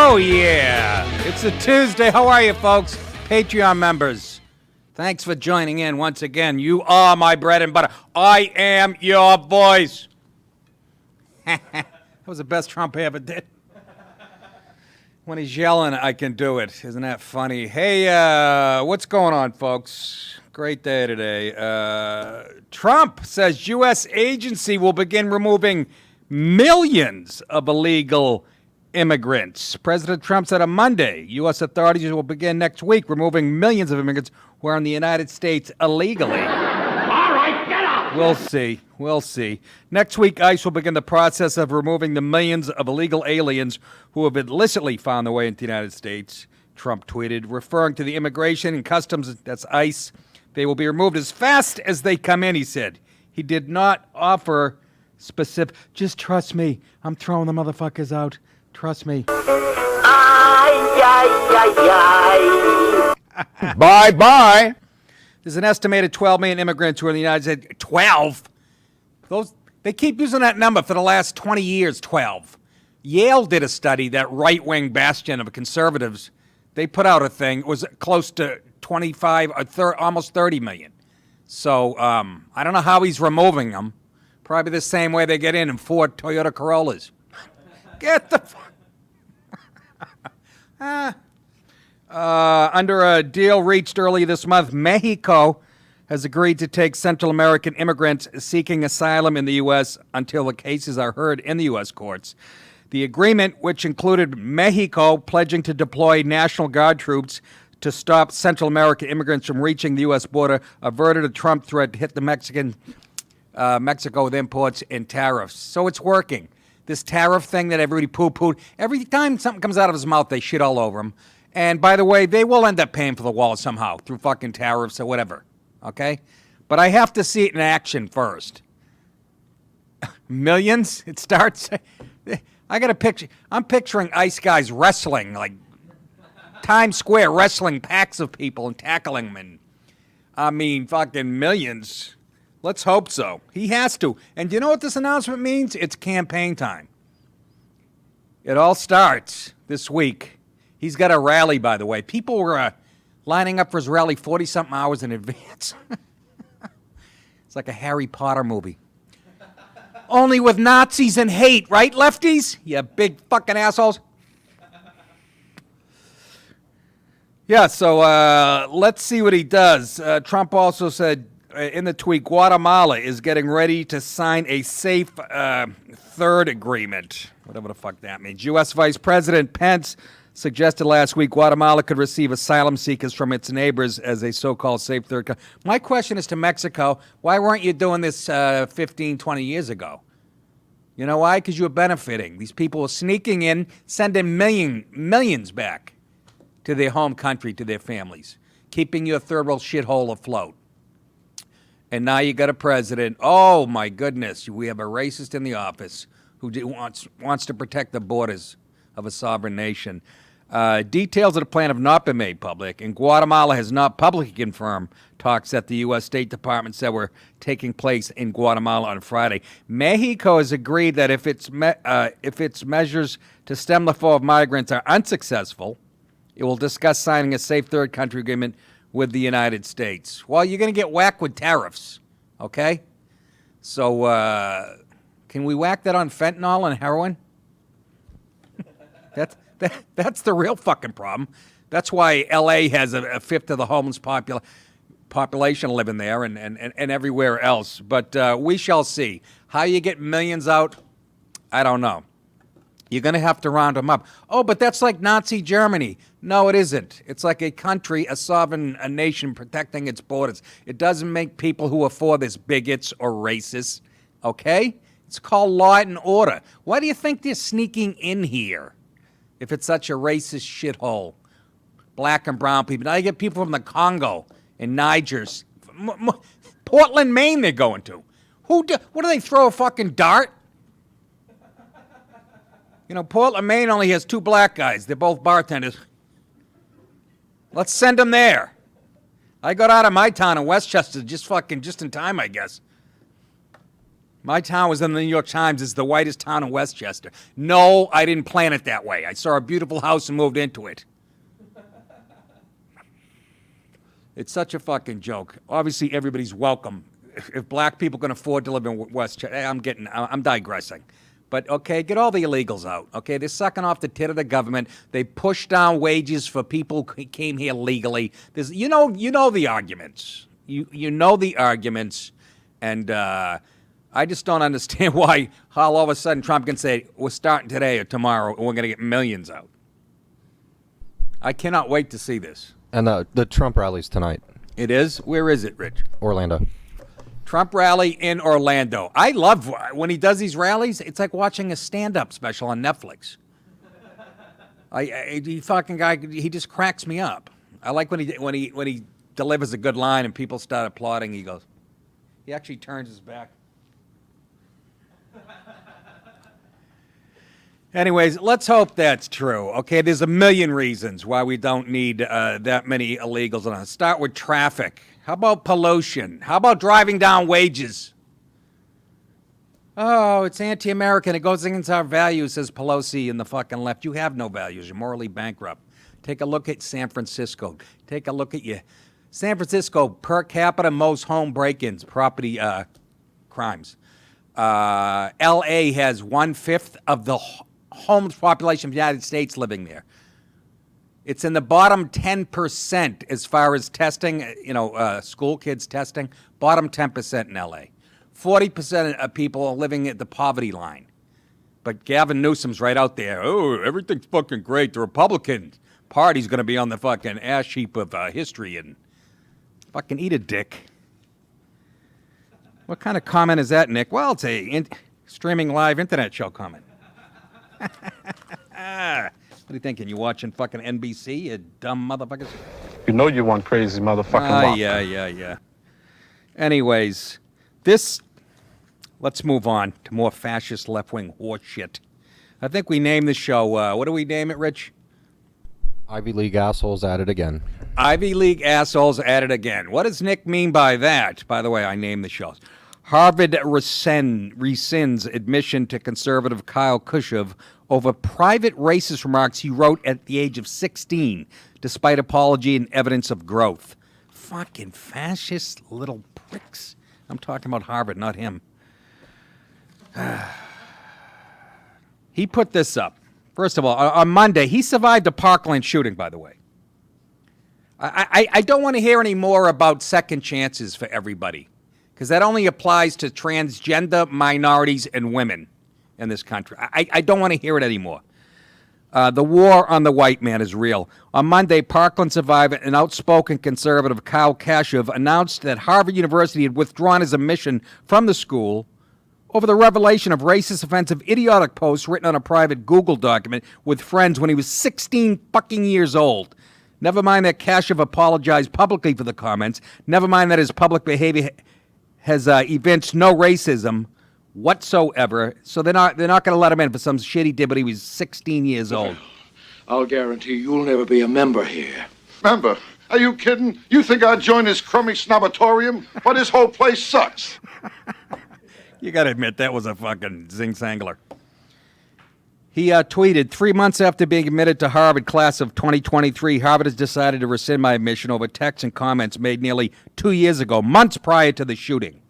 Oh, yeah. It's a Tuesday. How are you, folks? Patreon members. Thanks for joining in once again. You are my bread and butter. I am your voice. That was the best Trump I ever did. When he's yelling, I can do it. Isn't that funny? Hey, what's going on, folks? Great day today. Trump says U.S. agency will begin removing millions of illegal immigrants. President Trump said on Monday, U.S. authorities will begin next week removing millions of immigrants who are in the United States illegally. All right, get out! We'll see. We'll see. Next week, ICE will begin the process of removing the millions of illegal aliens who have illicitly found their way into the United States, Trump tweeted, referring to the Immigration and Customs, that's ICE. They will be removed as fast as they come in, he said. He did not offer specific, just trust me, I'm throwing the motherfuckers out. Trust me. Bye-bye. There's an estimated 12 million immigrants who are in the United States. 12? They keep using that number for the last 20 years, 12. Yale did a study, that right-wing bastion of conservatives. They put out a thing. It was close to 25, almost 30 million. So I don't know how he's removing them. Probably the same way they get in 4 Toyota Corollas. Get the fuck. Under a deal reached early this month, Mexico has agreed to take Central American immigrants seeking asylum in the U.S. until the cases are heard in the U.S. courts. The agreement, which included Mexico pledging to deploy National Guard troops to stop Central American immigrants from reaching the U.S. border, averted a Trump threat to hit the Mexico with imports and tariffs. So it's working. This tariff thing that everybody poo-pooed, every time something comes out of his mouth, they shit all over him. And by the way, they will end up paying for the wall somehow through fucking tariffs or whatever, okay? But I have to see it in action first. Millions? It starts. I got a picture. I'm picturing ICE guys wrestling, like Times Square, wrestling packs of people and tackling them. And I mean, fucking millions. Let's hope so. He has to. And do you know what this announcement means? It's campaign time. It all starts this week. He's got a rally, by the way. People were lining up for his rally 40-something hours in advance. It's like a Harry Potter movie. Only with Nazis and hate, right, lefties? You big fucking assholes. Yeah, so let's see what he does. Trump also said in the tweet, Guatemala is getting ready to sign a safe third agreement, whatever the fuck that means. U.S. Vice President Pence suggested last week Guatemala could receive asylum seekers from its neighbors as a so-called safe third country. My question is to Mexico, why weren't you doing this 15, 20 years ago? You know why? Because you were benefiting. These people were sneaking in, sending millions back to their home country, to their families, keeping your third world shithole afloat. And now you got a president, oh my goodness, we have a racist in the office who wants to protect the borders of a sovereign nation. Details of the plan have not been made public, and Guatemala has not publicly confirmed talks that the U.S. State Department said were taking place in Guatemala on Friday. Mexico has agreed that if its measures to stem the flow of migrants are unsuccessful, it will discuss signing a safe third country agreement with the United States. Well, you're going to get whacked with tariffs, okay? So can we whack that on fentanyl and heroin? That's the real fucking problem. That's why L.A. has a fifth of the homeless population living there and everywhere else. But we shall see. How you get millions out, I don't know. You're going to have to round them up. Oh, but that's like Nazi Germany. No, it isn't. It's like a country, a sovereign nation protecting its borders. It doesn't make people who are for this bigots or racists, okay? It's called law and order. Why do you think they're sneaking in here if it's such a racist shithole? Black and brown people. Now you get people from the Congo and Niger's. Portland, Maine they're going to. What do they throw, a fucking dart? You know, Portland, Maine only has 2 black guys. They're both bartenders. Let's send them there. I got out of my town in Westchester just in time, I guess. My town was in the New York Times as the whitest town in Westchester. No, I didn't plan it that way. I saw a beautiful house and moved into it. It's such a fucking joke. Obviously, everybody's welcome. If black people can afford to live in Westchester, I'm digressing. But, okay, get all the illegals out, okay? They're sucking off the tit of the government. They push down wages for people who came here legally. You know the arguments. You know the arguments, and I just don't understand how all of a sudden Trump can say, we're starting today or tomorrow, and we're going to get millions out. I cannot wait to see this. And the Trump rally's tonight. It is? Where is it, Rich? Orlando. Trump rally in Orlando. I love when he does these rallies. It's like watching a stand-up special on Netflix. He fucking guy. He just cracks me up. I like when he delivers a good line and people start applauding. He actually turns his back. Anyways, let's hope that's true. Okay, there's a million reasons why we don't need that many illegals. And I'll start with traffic. How about pollution? How about driving down wages? Oh, it's anti-American. It goes against our values, says Pelosi and the fucking left. You have no values. You're morally bankrupt. Take a look at San Francisco. Take a look at you. San Francisco, per capita, most home break-ins, property crimes. L.A. has 1/5 of the homeless population of the United States living there. It's in the bottom 10% as far as testing, school kids testing, bottom 10% in L.A. 40% of people are living at the poverty line. But Gavin Newsom's right out there. Oh, everything's fucking great. The Republican Party's going to be on the fucking ash heap of history and fucking eat a dick. What kind of comment is that, Nick? Well, it's a streaming live internet show comment. What are you thinking? You watching fucking NBC, you dumb motherfuckers? You know you one crazy motherfucking Yeah. Anyways, let's move on to more fascist left-wing horseshit. I think we named the show, what do we name it, Rich? Ivy League assholes at it again. Ivy League assholes at it again. What does Nick mean by that? By the way, I named the show. Harvard rescinds admission to conservative Kyle Kushov over private racist remarks he wrote at the age of 16, despite apology and evidence of growth. Fucking fascist little pricks. I'm talking about Harvard, not him. He put this up. First of all, on Monday, he survived a Parkland shooting, by the way. I don't want to hear any more about second chances for everybody, because that only applies to transgender minorities and women in this country. I don't want to hear it anymore. The war on the white man is real. On Monday, Parkland survivor and outspoken conservative Kyle Kushov announced that Harvard University had withdrawn his admission from the school over the revelation of racist, offensive, idiotic posts written on a private Google document with friends when he was 16 fucking years old. Never mind that Kushov apologized publicly for the comments. Never mind that his public behavior has evinced no racism whatsoever. So they're not going to let him in for some shit he did, but he was 16 years old. I'll guarantee you'll never be a member here. Member? Are you kidding? You think I'd join this crummy snobatorium? But this whole place sucks. You got to admit, that was a fucking zing-sangler. He tweeted, 3 months after being admitted to Harvard class of 2023, Harvard has decided to rescind my admission over texts and comments made nearly 2 years ago, months prior to the shooting.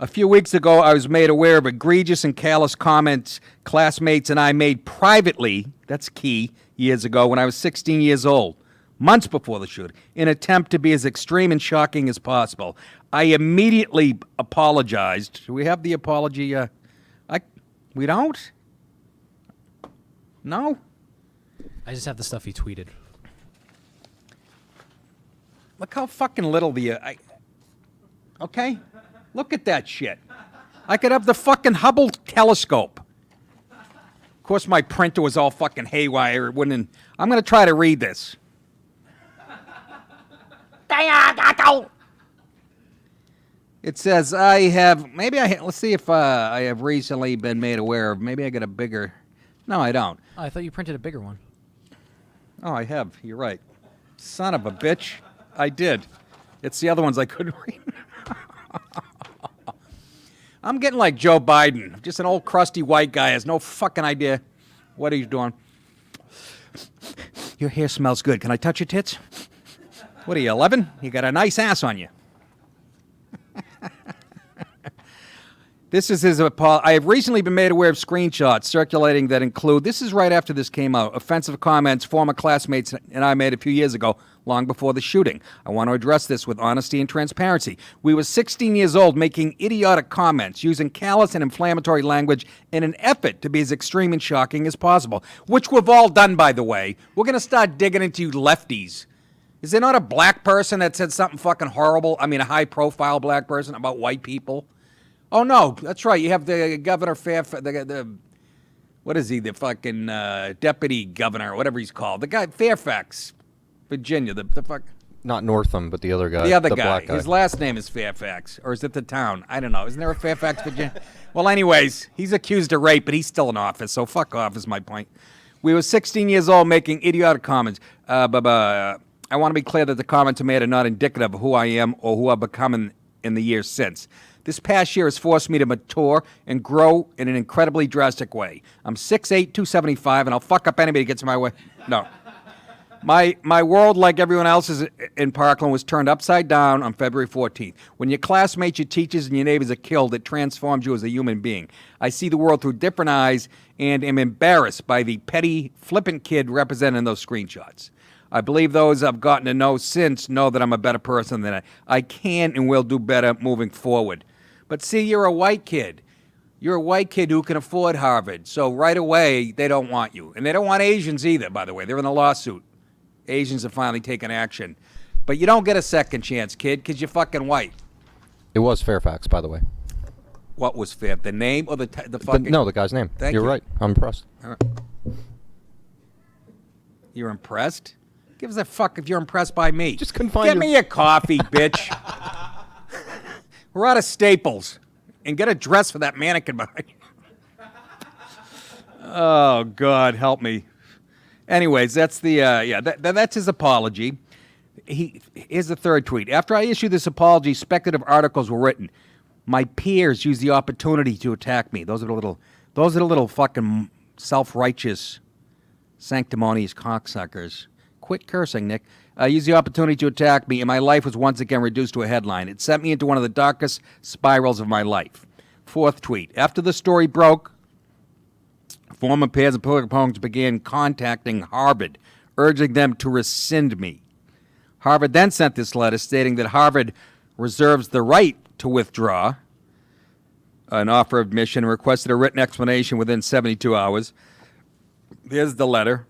A few weeks ago, I was made aware of egregious and callous comments classmates and I made privately, that's key, years ago when I was 16 years old, months before the shooting, in an attempt to be as extreme and shocking as possible. I immediately apologized. Do we have the apology? We don't? No? I just have the stuff he tweeted. Look how fucking little okay? Look at that shit. I could have the fucking Hubble telescope. Of course, my printer was all fucking haywire. It wouldn't. I'm going to try to read this. It says, let's see if I have recently been made aware of, maybe I got a bigger, no, I don't. Oh, I thought you printed a bigger one. Oh, I have, you're right. Son of a bitch, I did. It's the other ones I couldn't read. I'm getting like Joe Biden, just an old crusty white guy, has no fucking idea what he's doing. Your hair smells good. Can I touch your tits? What are you, 11? You got a nice ass on you. This is his apology. I have recently been made aware of screenshots circulating that include, this is right after this came out, offensive comments former classmates and I made a few years ago, long before the shooting. I want to address this with honesty and transparency. We were 16 years old making idiotic comments, using callous and inflammatory language in an effort to be as extreme and shocking as possible, which we've all done, by the way. We're going to start digging into you lefties. Is there not a black person that said something fucking horrible? I mean, a high-profile black person about white people? Oh, no, that's right. You have the Governor Fairfax, what is he, the fucking deputy governor, or whatever he's called. The guy, Fairfax, Virginia, the fuck. Not Northam, but the other guy. The other guy. Black guy. His last name is Fairfax, or is it the town? I don't know. Isn't there a Fairfax, Virginia? Well, anyways, he's accused of rape, but he's still in office, so fuck off is my point. We were 16 years old making idiotic comments. I want to be clear that the comments I made are not indicative of who I am or who I've become in the years since. This past year has forced me to mature and grow in an incredibly drastic way. I'm 6'8", 275, and I'll fuck up anybody who gets in my way. No. My world, like everyone else's in Parkland, was turned upside down on February 14th. When your classmates, your teachers, and your neighbors are killed, it transforms you as a human being. I see the world through different eyes and am embarrassed by the petty, flippant kid represented in those screenshots. I believe those I've gotten to know since know that I'm a better person than I can and will do better moving forward. But see, you're a white kid. You're a white kid who can afford Harvard. So right away, they don't want you. And they don't want Asians either, by the way. They're in a lawsuit. Asians have finally taken action. But you don't get a second chance, kid, because you're fucking white. It was Fairfax, by the way. What was fair? The name or the fucking... No, the guy's name. Thank You're you. right. I'm impressed. All right. You're impressed? Give us a fuck if you're impressed by me. Just couldn't find Get your- me a coffee, bitch. We're out of Staples. And get a dress for that mannequin behind you. Oh, God, help me. Anyways, that's the, that's his apology. Here's the third tweet. After I issued this apology, speculative articles were written. My peers used the opportunity to attack me. Those are the little fucking self-righteous, sanctimonious cocksuckers. Quit cursing, Nick. Used the opportunity to attack me, and my life was once again reduced to a headline. It sent me into one of the darkest spirals of my life. Fourth tweet. After the story broke, former peers and political opponents began contacting Harvard, urging them to rescind me. Harvard then sent this letter stating that Harvard reserves the right to withdraw an offer of admission and requested a written explanation within 72 hours. Here's the letter.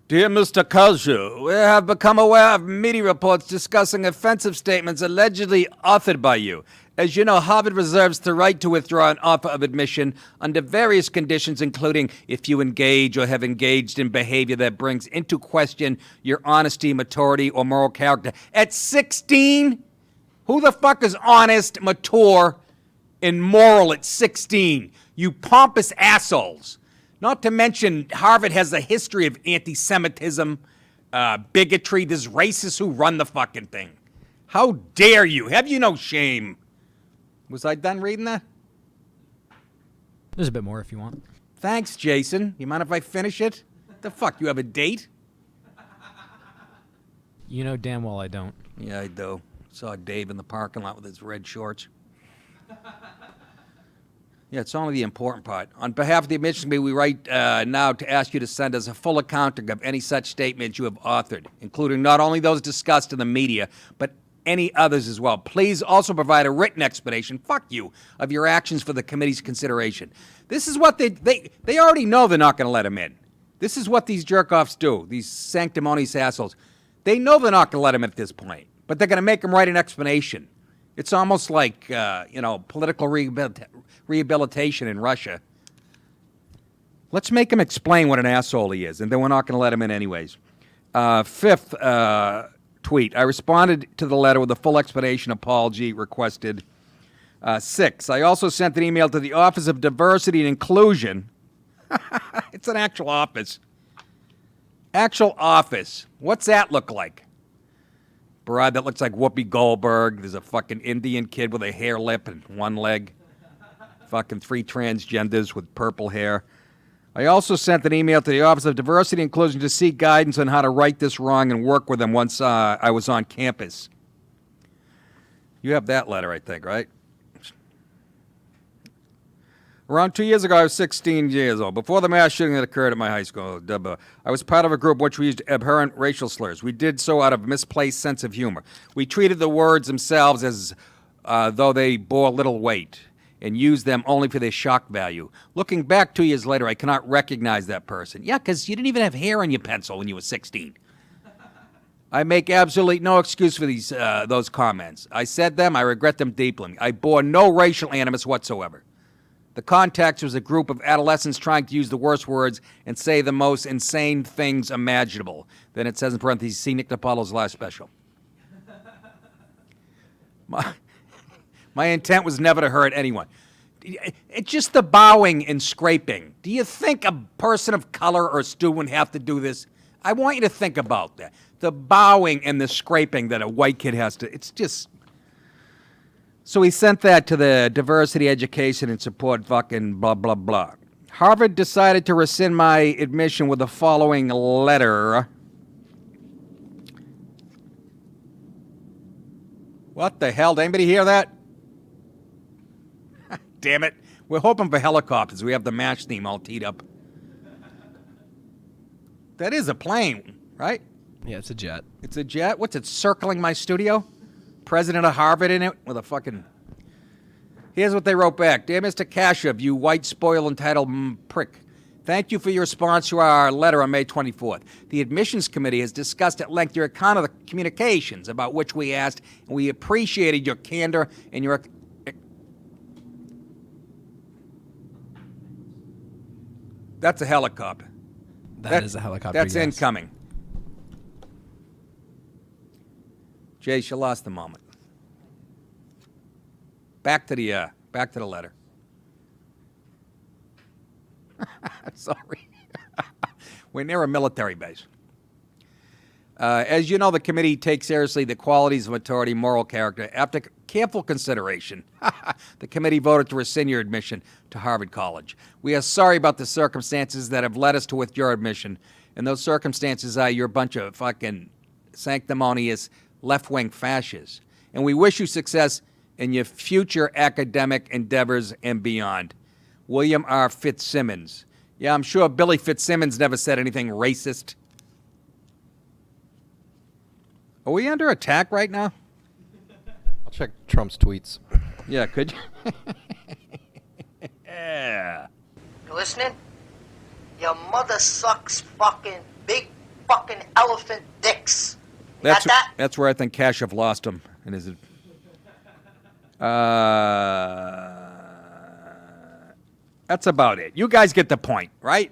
Dear Mr. Kazu, we have become aware of media reports discussing offensive statements allegedly authored by you. As you know, Harvard reserves the right to withdraw an offer of admission under various conditions, including if you engage or have engaged in behavior that brings into question your honesty, maturity, or moral character. At 16? Who the fuck is honest, mature, and moral at 16? You pompous assholes. Not to mention, Harvard has a history of anti-Semitism, bigotry. There's racists who run the fucking thing. How dare you? Have you no shame? Was I done reading that? There's a bit more if you want. Thanks, Jason. You mind if I finish it? The fuck, you have a date? You know damn well I don't. Yeah, I do. Saw Dave in the parking lot with his red shorts. Yeah, it's only the important part. On behalf of the admissions committee, we write now to ask you to send us a full accounting of any such statements you have authored, including not only those discussed in the media, but any others as well. Please also provide a written explanation, fuck you, of your actions for the committee's consideration. This is what they already know they're not going to let him in. This is what these jerk-offs do, these sanctimonious assholes. They know they're not going to let him at this point, but they're going to make him write an explanation. It's almost like, political rehabilitation in Russia. Let's make him explain what an asshole he is, and then we're not going to let him in anyways. Fifth tweet. I responded to the letter with a full explanation apology requested. 6. I also sent an email to the Office of Diversity and Inclusion. It's an actual office. Actual office. What's that look like? broad that looks like Whoopi Goldberg. There's a fucking Indian kid with a hair lip and one leg. Fucking 3 transgenders with purple hair. I also sent an email to the Office of Diversity and Inclusion to seek guidance on how to right this wrong and work with them once I was on campus. You have that letter, I think, right? Around 2 years ago, I was 16 years old. Before the mass shooting that occurred at my high school, I was part of a group which we used abhorrent racial slurs. We did so out of a misplaced sense of humor. We treated the words themselves as though they bore little weight and used them only for their shock value. Looking back 2 years later, I cannot recognize that person. Yeah, because you didn't even have hair on your pencil when you were 16. I make absolutely no excuse for those comments. I said them. I regret them deeply. I bore no racial animus whatsoever. The context was a group of adolescents trying to use the worst words and say the most insane things imaginable. Then it says in parentheses, see Nick DiPaolo's last special. My intent was never to hurt anyone. It's just the bowing and scraping. Do you think a person of color or a student would have to do this? I want you to think about that. The bowing and the scraping that a white kid has to, it's just... So he sent that to the Diversity Education and Support fucking blah, blah, blah. Harvard decided to rescind my admission with the following letter. What the hell? Did anybody hear that? Damn it. We're hoping for helicopters. We have the MASH theme all teed up. That is a plane, right? Yeah, it's a jet. It's a jet? What's it, circling my studio? President of Harvard in it with a fucking... Here's what they wrote back. Dear Mr. Kashev, you white, spoiled, entitled prick. Thank you for your response to our letter on May 24th. The Admissions Committee has discussed at length your account of the communications about which we asked, and we appreciated your candor and your... That's a helicopter. That is a helicopter, That's yes. incoming. Jace, you lost the moment. Back to the letter. Sorry. We're near a military base. As you know, the committee takes seriously the qualities of authority, moral character. After careful consideration, the committee voted to rescind your admission to Harvard College. We are sorry about the circumstances that have led us to withdraw your admission, and those circumstances are you're a bunch of fucking sanctimonious left-wing fascists. And we wish you success in your future academic endeavors and beyond. William R. Fitzsimmons. Yeah, I'm sure Billy Fitzsimmons never said anything racist. Are we under attack right now? I'll check Trump's tweets. Yeah, could you? Yeah. You listening? Your mother sucks fucking big fucking elephant dicks. You got that? That's where I think Kashev lost him. And is it? That's about it. You guys get the point, right?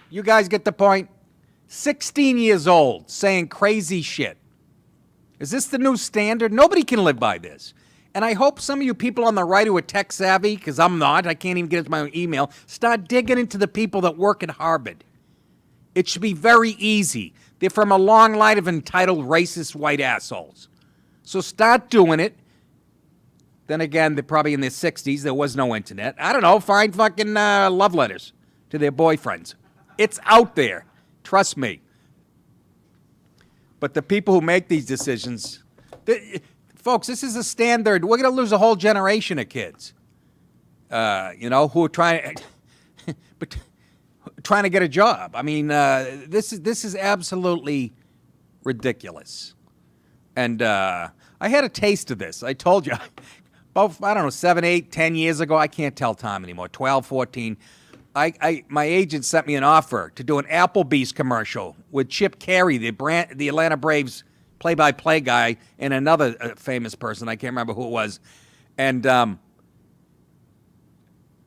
You guys get the point. 16 years old, saying crazy shit. Is this the new standard? Nobody can live by this. And I hope some of you people on the right who are tech savvy, because I'm not, I can't even get into my own email, start digging into the people that work at Harvard. It should be very easy. They're from a long line of entitled racist white assholes. So start doing it. Then again, they're probably in their 60s. There was no internet. I don't know. Find fucking love letters to their boyfriends. It's out there. Trust me. But the people who make these decisions, folks, this is a standard. We're going to lose a whole generation of kids, who are trying to get a job. I mean, this is absolutely ridiculous. And I had a taste of this. I told you, about, 7, 8, 10 years ago, I can't tell time anymore, 12, 14, my agent sent me an offer to do an Applebee's commercial with Chip Carey, the Atlanta Braves play-by-play guy, and another famous person. I can't remember who it was. And it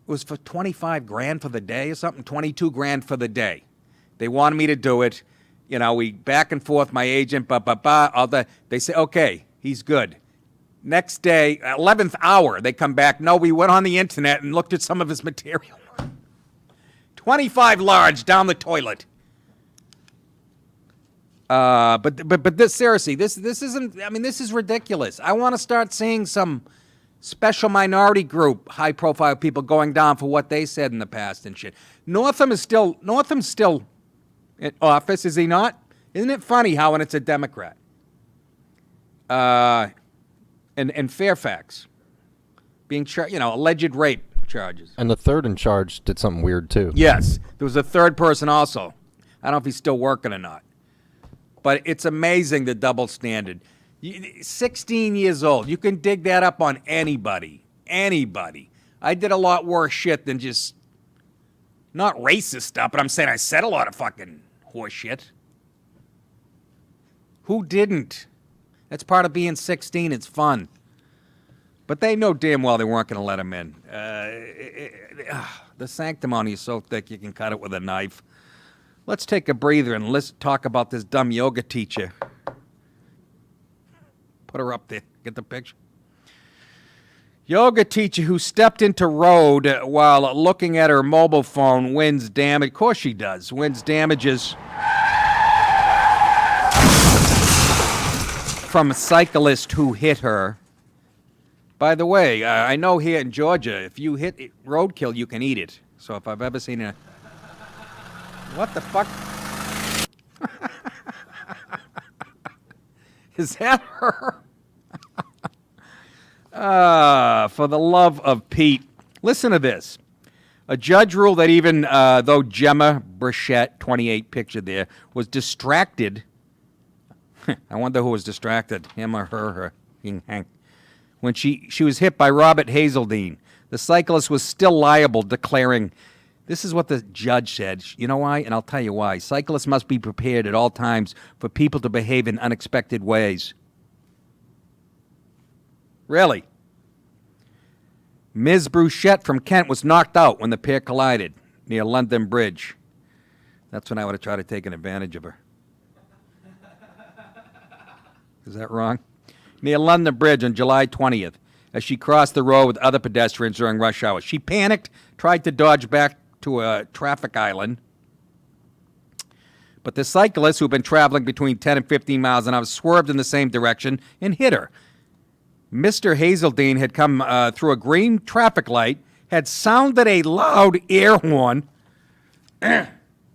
was for $25,000 for the day or something, $22,000 for the day. They wanted me to do it. We back and forth, my agent, they say, okay, he's good. Next day, 11th hour, they come back. No, we went on the internet and looked at some of his material. 25 large down the toilet. But this seriously, this isn't. I mean, this is ridiculous. I want to start seeing some special minority group, high profile people going down for what they said in the past and shit. Northam's still in office, is he not? Isn't it funny how when it's a Democrat? And Fairfax being alleged rape charges. And the third in charge did something weird too. Yes, there was a third person also. I don't know if he's still working or not. But it's amazing the double standard. 16 years old. You can dig that up on anybody. Anybody. I did a lot worse shit than just, not racist stuff, but I'm saying I said a lot of fucking horse shit. Who didn't? That's part of being 16. It's fun. But they know damn well they weren't going to let him in. The sanctimony is so thick you can cut it with a knife. Let's take a breather and let's talk about this dumb yoga teacher. Put her up there. Get the picture. Yoga teacher who stepped into road while looking at her mobile phone wins damage. Of course she does. Wins damages from a cyclist who hit her. By the way, I know here in Georgia, if you hit roadkill, you can eat it. So if I've ever seen a... What the fuck? Is that her? For the love of Pete. Listen to this. A judge ruled that even though Gemma Burchett, 28 picture there, was distracted. I wonder who was distracted, him or her. When she was hit by Robert Hazeldine. The cyclist was still liable, declaring, this is what the judge said. You know why? And I'll tell you why. Cyclists must be prepared at all times for people to behave in unexpected ways. Really? Ms. Bruchette from Kent was knocked out when the pair collided near London Bridge. That's when I would have tried to take advantage of her. Is that wrong? Near London Bridge on July 20th, as she crossed the road with other pedestrians during rush hour. She panicked, tried to dodge back to a traffic island. But the cyclist, who'd been traveling between 10 and 15 miles an hour, swerved in the same direction and hit her. Mr. Hazeldine had come through a green traffic light, had sounded a loud air horn.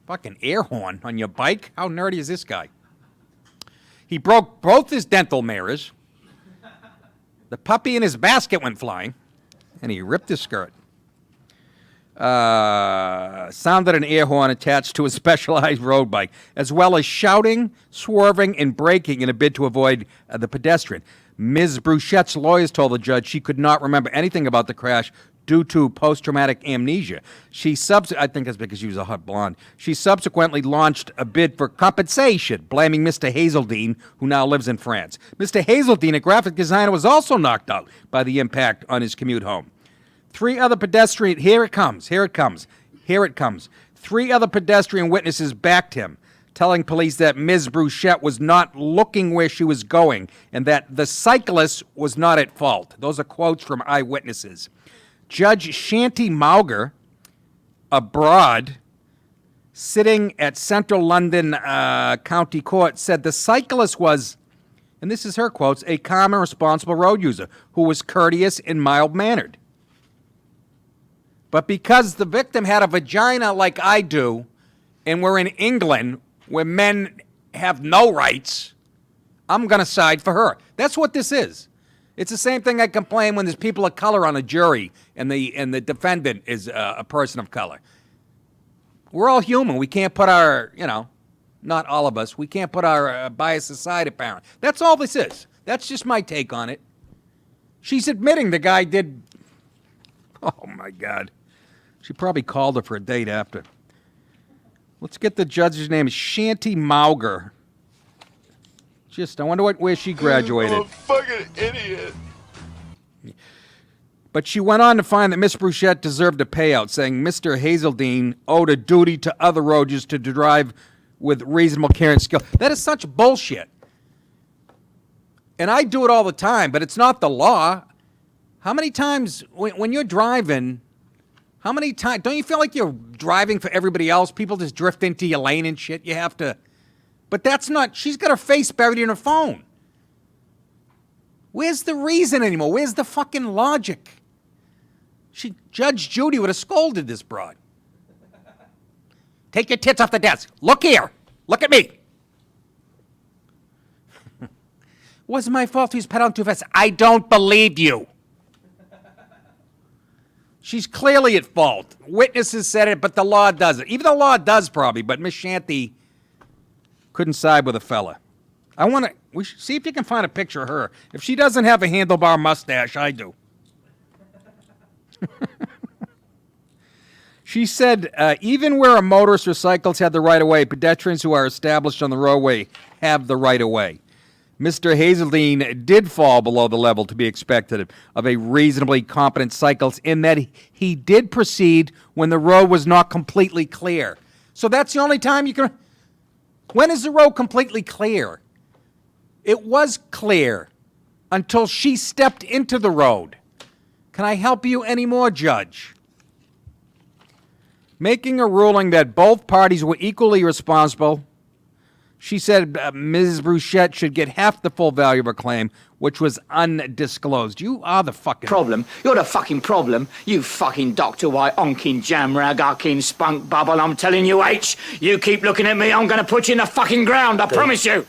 Fucking air horn on your bike? How nerdy is this guy? He broke both his dental mirrors. The puppy in his basket went flying, and he ripped his skirt. Sounded an air horn attached to a specialized road bike, as well as shouting, swerving, and braking in a bid to avoid the pedestrian. Ms. Bruchette's lawyers told the judge she could not remember anything about the crash due to post-traumatic amnesia. I think that's because she was a hot blonde. She subsequently launched a bid for compensation, blaming Mr. Hazeldine, who now lives in France. Mr. Hazeldine, a graphic designer, was also knocked out by the impact on his commute home. Here it comes. Three other pedestrian witnesses backed him, telling police that Ms. Bruchette was not looking where she was going and that the cyclist was not at fault. Those are quotes from eyewitnesses. Judge Shanti Mauger, abroad, sitting at Central London County Court, said the cyclist was, and this is her quotes, a calm and responsible road user who was courteous and mild-mannered. But because the victim had a vagina like I do, and we're in England where men have no rights, I'm going to side for her. That's what this is. It's the same thing I complain when there's people of color on a jury and the defendant is a person of color. We're all human. We can't put our, not all of us, we can't put our bias aside, apparently. That's all this is. That's just my take on it. She's admitting the guy did. Oh, my God. She probably called her for a date after. Let's get the judge's name. Shanti Mauger. I wonder where she graduated. I'm a fucking idiot. But she went on to find that Miss Bruchette deserved a payout, saying Mr. Hazeldine owed a duty to other road users to drive with reasonable care and skill. That is such bullshit. And I do it all the time, but it's not the law. How many times when you're driving, don't you feel like you're driving for everybody else? People just drift into your lane and shit. You have to But that's not, she's got her face buried in her phone. Where's the reason anymore? Where's the fucking logic? Judge Judy would have scolded this broad. Take your tits off the desk. Look here. Look at me. Wasn't my fault he was pedaling too fast. I don't believe you. She's clearly at fault. Witnesses said it, but the law doesn't. Even the law does probably, but Miss Shanty couldn't side with a fella. We should see if you can find a picture of her. If she doesn't have a handlebar mustache, I do. She said, even where a motorist or cyclist had the right of way, pedestrians who are established on the roadway have the right of way. Mr. Hazeldine did fall below the level to be expected of a reasonably competent cyclist in that he did proceed when the road was not completely clear. So that's the only time you can... When is the road completely clear? It was clear until she stepped into the road. Can I help you anymore, Judge? Making a ruling that both parties were equally responsible, she said Ms. Bruchette should get half the full value of her claim, which was undisclosed. You are the fucking... Problem. You're the fucking problem. You fucking Dr. White, onkin jamrag, ucking spunk bubble. I'm telling you, H, you keep looking at me, I'm going to put you in the fucking ground, I promise you.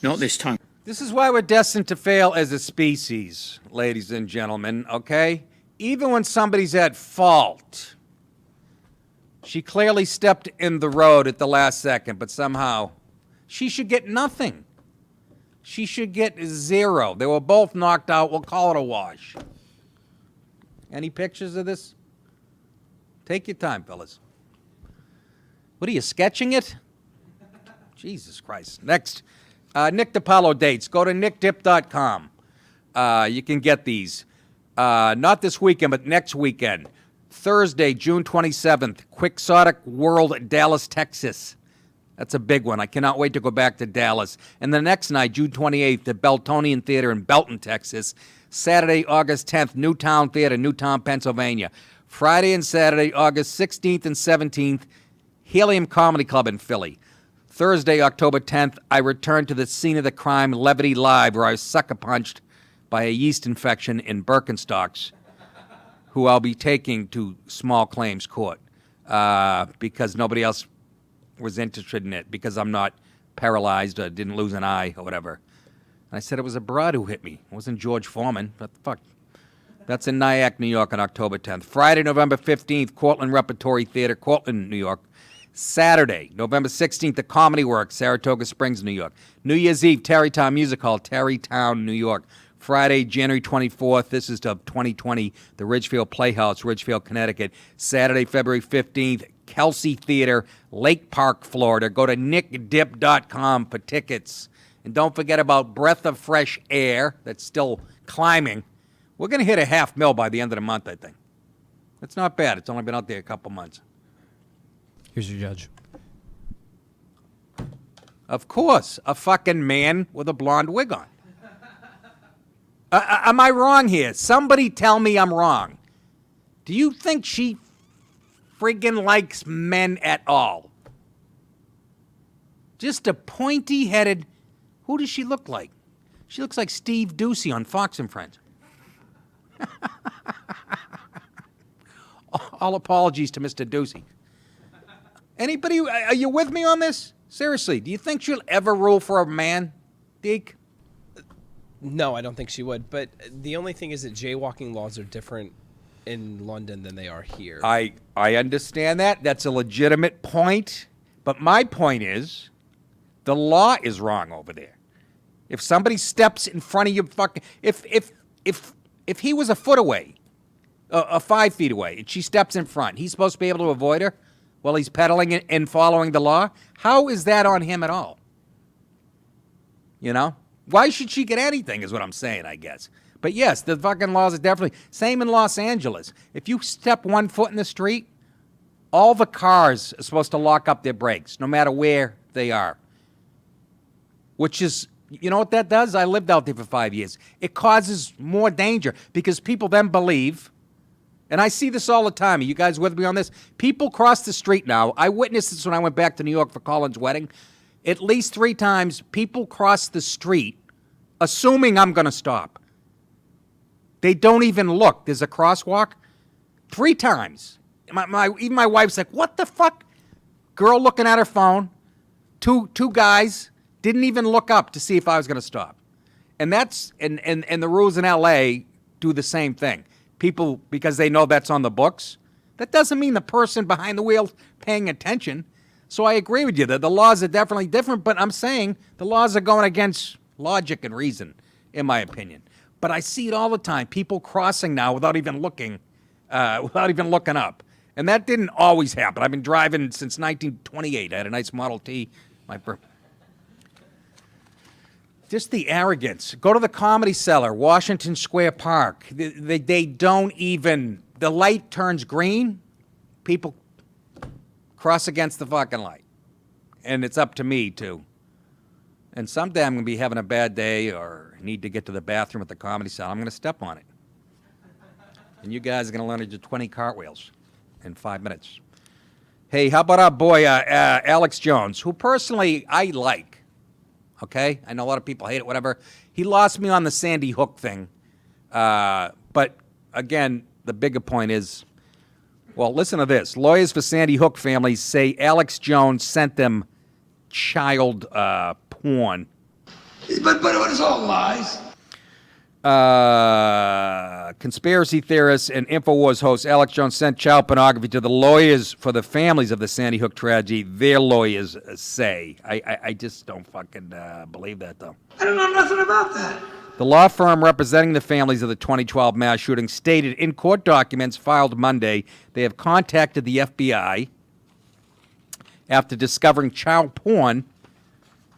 Not this time. This is why we're destined to fail as a species, ladies and gentlemen, okay? Even when somebody's at fault... She clearly stepped in the road at the last second, but somehow she should get nothing. She should get 0. They were both knocked out. We'll call it a wash. Any pictures of this? Take your time, fellas. What are you, sketching it? Jesus Christ. Next, Nick DiPaolo dates. Go to nickdip.com. You can get these. Not this weekend, but next weekend. Thursday, June 27th, Quixotic World, Dallas, Texas. That's a big one. I cannot wait to go back to Dallas. And the next night, June 28th, the Beltonian Theater in Belton, Texas. Saturday, August 10th, Newtown Theater, Newtown, Pennsylvania. Friday and Saturday, August 16th and 17th, Helium Comedy Club in Philly. Thursday, October 10th, I return to the scene of the crime, Levity Live, where I was sucker-punched by a yeast infection in Birkenstocks, who I'll be taking to small claims court because nobody else was interested in it, because I'm not paralyzed or didn't lose an eye or whatever. And I said it was a broad who hit me. It wasn't George Foreman. What the fuck? That's in Nyack, New York on October 10th. Friday, November 15th, Cortland Repertory Theater, Cortland, New York. Saturday, November 16th, the Comedy Works, Saratoga Springs, New York. New Year's Eve, Tarrytown Music Hall, Tarrytown, New York. Friday, January 24th, this is of 2020, the Ridgefield Playhouse, Ridgefield, Connecticut. Saturday, February 15th, Kelsey Theater, Lake Park, Florida. Go to nickdip.com for tickets. And don't forget about Breath of Fresh Air, that's still climbing. We're going to hit $500,000 by the end of the month, I think. That's not bad. It's only been out there a couple months. Here's your judge. Of course, a fucking man with a blonde wig on. Am I wrong here? Somebody tell me I'm wrong. Do you think she friggin' likes men at all? Just a pointy-headed... Who does she look like? She looks like Steve Ducey on Fox and Friends. All apologies to Mr. Ducey. Anybody... Are you with me on this? Seriously, do you think she'll ever rule for a man, Deke? No, I don't think she would. But the only thing is that jaywalking laws are different in London than they are here. I understand that. That's a legitimate point. But my point is, the law is wrong over there. If somebody steps in front of you, if he was a foot away, 5 feet away, and she steps in front, he's supposed to be able to avoid her while he's pedaling and following the law? How is that on him at all? You know? Why should she get anything is what I'm saying, I guess. But yes, the fucking laws are definitely... Same in Los Angeles. If you step 1 foot in the street, all the cars are supposed to lock up their brakes, no matter where they are. Which is... You know what that does? I lived out there for 5 years. It causes more danger because people then believe... And I see this all the time. Are you guys with me on this? People cross the street now. I witnessed this when I went back to New York for Colin's wedding. At least 3 times, people cross the street assuming I'm going to stop. They don't even look. There's a crosswalk 3 times. Even my wife's like, what the fuck? Girl looking at her phone. Two guys didn't even look up to see if I was going to stop. And that's and the rules in L.A. do the same thing. People, because they know that's on the books, that doesn't mean the person behind the wheel paying attention. So I agree with you that the laws are definitely different, but I'm saying the laws are going against logic and reason, in my opinion. But I see it all the time. People crossing now without even looking up. And that didn't always happen. I've been driving since 1928. I had a nice Model T. Just the arrogance. Go to the Comedy Cellar, Washington Square Park. They don't even, the light turns green, people cross against the fucking light. And it's up to me, too. And someday I'm going to be having a bad day or need to get to the bathroom at the Comedy Cellar. I'm going to step on it. And you guys are going to learn to do 20 cartwheels in 5 minutes. Hey, how about our boy Alex Jones, who personally I like. Okay? I know a lot of people hate it, whatever. He lost me on the Sandy Hook thing. But, again, the bigger point is, well, listen to this. Lawyers for Sandy Hook families say Alex Jones sent them child porn. But it was all lies. Conspiracy theorist and InfoWars host Alex Jones sent child pornography to the lawyers for the families of the Sandy Hook tragedy, their lawyers say. I just don't fucking believe that, though. I don't know nothing about that. The law firm representing the families of the 2012 mass shooting stated in court documents filed Monday they have contacted the FBI after discovering child porn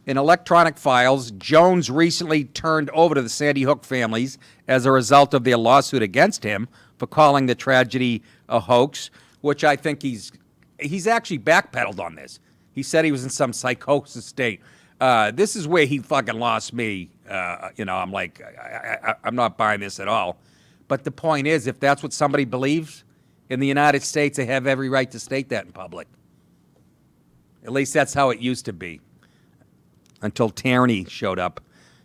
in electronic files Jones recently turned over to the Sandy Hook families as a result of their lawsuit against him for calling the tragedy a hoax, which I think he's actually backpedaled on this. He said he was in some psychosis state. This is where he fucking lost me. I'm like, I'm not buying this at all. But the point is, if that's what somebody believes in the United States, they have every right to state that in public. At least that's how it used to be. Until tyranny showed up.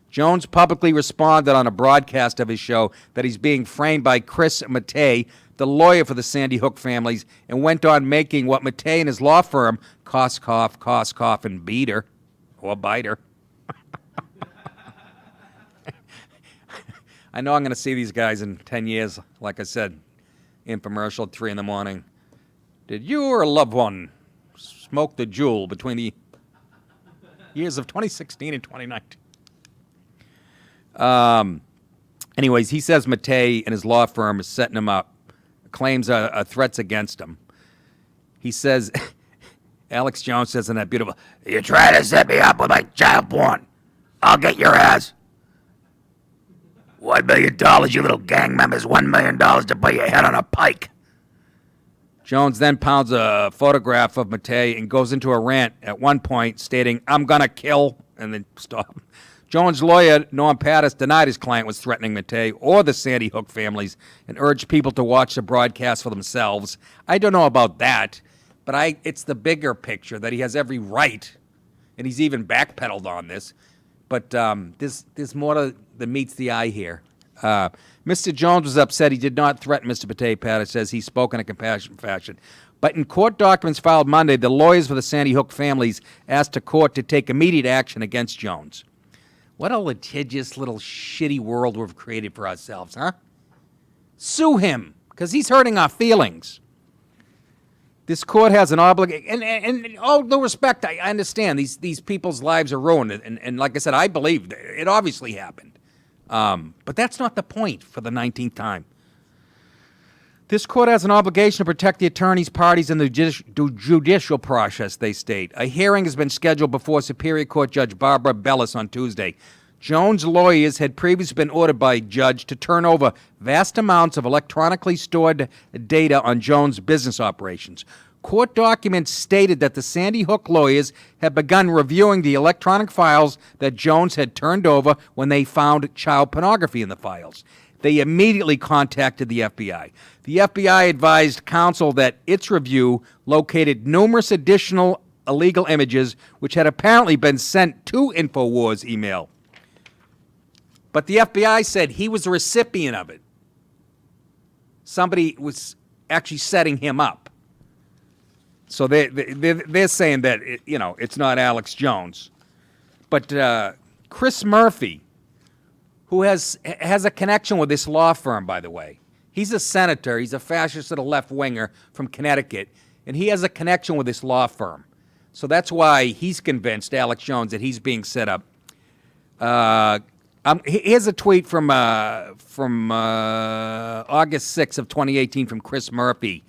Jones publicly responded on a broadcast of his show that he's being framed by Chris Mattei, the lawyer for the Sandy Hook families, and went on making what Mattei and his law firm, Koskoff, and Beater, or Biter. I know I'm going to see these guys in 10 years, like I said, infomercial at 3 in the morning. Did you or a loved one smoke the jewel between the years of 2016 and 2019? Anyways, he says Mattei and his law firm is setting him up, claims are threats against him. He says, Alex Jones says in that beautiful, "You try to set me up with my child porn, I'll get your ass. $1 million, you little gang members, $1 million to put your head on a pike." Jones then pounds a photograph of Mattei and goes into a rant at one point stating, "I'm going to kill," and then stop. Jones' lawyer, Norm Pattis, denied his client was threatening Mattei or the Sandy Hook families and urged people to watch the broadcast for themselves. I don't know about that, but it's the bigger picture that he has every right, and he's even backpedaled on this. But there's more than meets the eye here. Mr. Jones was upset he did not threaten Mr. Mattei. Pattis says he spoke in a compassionate fashion. But in court documents filed Monday, the lawyers for the Sandy Hook families asked the court to take immediate action against Jones. What a litigious little shitty world we've created for ourselves, huh? Sue him, because he's hurting our feelings. This court has an obligation, and all due respect, I understand these people's lives are ruined, and like I said, I believe it obviously happened. But that's not the point for the 19th time. This court has an obligation to protect the attorneys, parties, and the judicial process, they state. A hearing has been scheduled before Superior Court Judge Barbara Bellis on Tuesday. Jones' lawyers had previously been ordered by a judge to turn over vast amounts of electronically stored data on Jones' business operations. Court documents stated that the Sandy Hook lawyers had begun reviewing the electronic files that Jones had turned over when they found child pornography in the files. They immediately contacted the FBI. The FBI advised counsel that its review located numerous additional illegal images which had apparently been sent to InfoWars email. But the FBI said he was the recipient of it. Somebody was actually setting him up. So they're saying that, it's not Alex Jones. But Chris Murphy, who has a connection with this law firm, by the way. He's a senator. He's a fascist and a left-winger from Connecticut, and he has a connection with this law firm. So that's why he's convinced, Alex Jones, that he's being set up. Here's a tweet from August 6th of 2018 from Chris Murphy.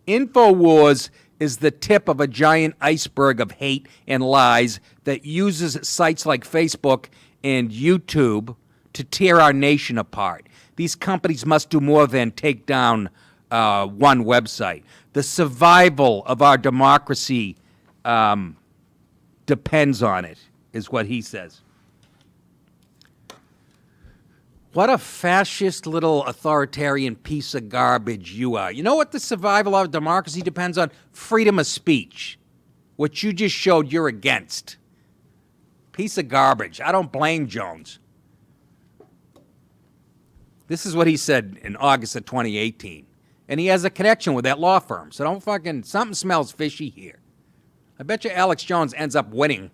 InfoWars is the tip of a giant iceberg of hate and lies that uses sites like Facebook and YouTube to tear our nation apart. These companies must do more than take down one website. The survival of our democracy depends on it, is what he says. What a fascist little authoritarian piece of garbage you are. You know what the survival of democracy depends on? Freedom of speech, which you just showed you're against. Piece of garbage. I don't blame Jones. This is what he said in August of 2018. And he has a connection with that law firm. So something smells fishy here. I bet you Alex Jones ends up winning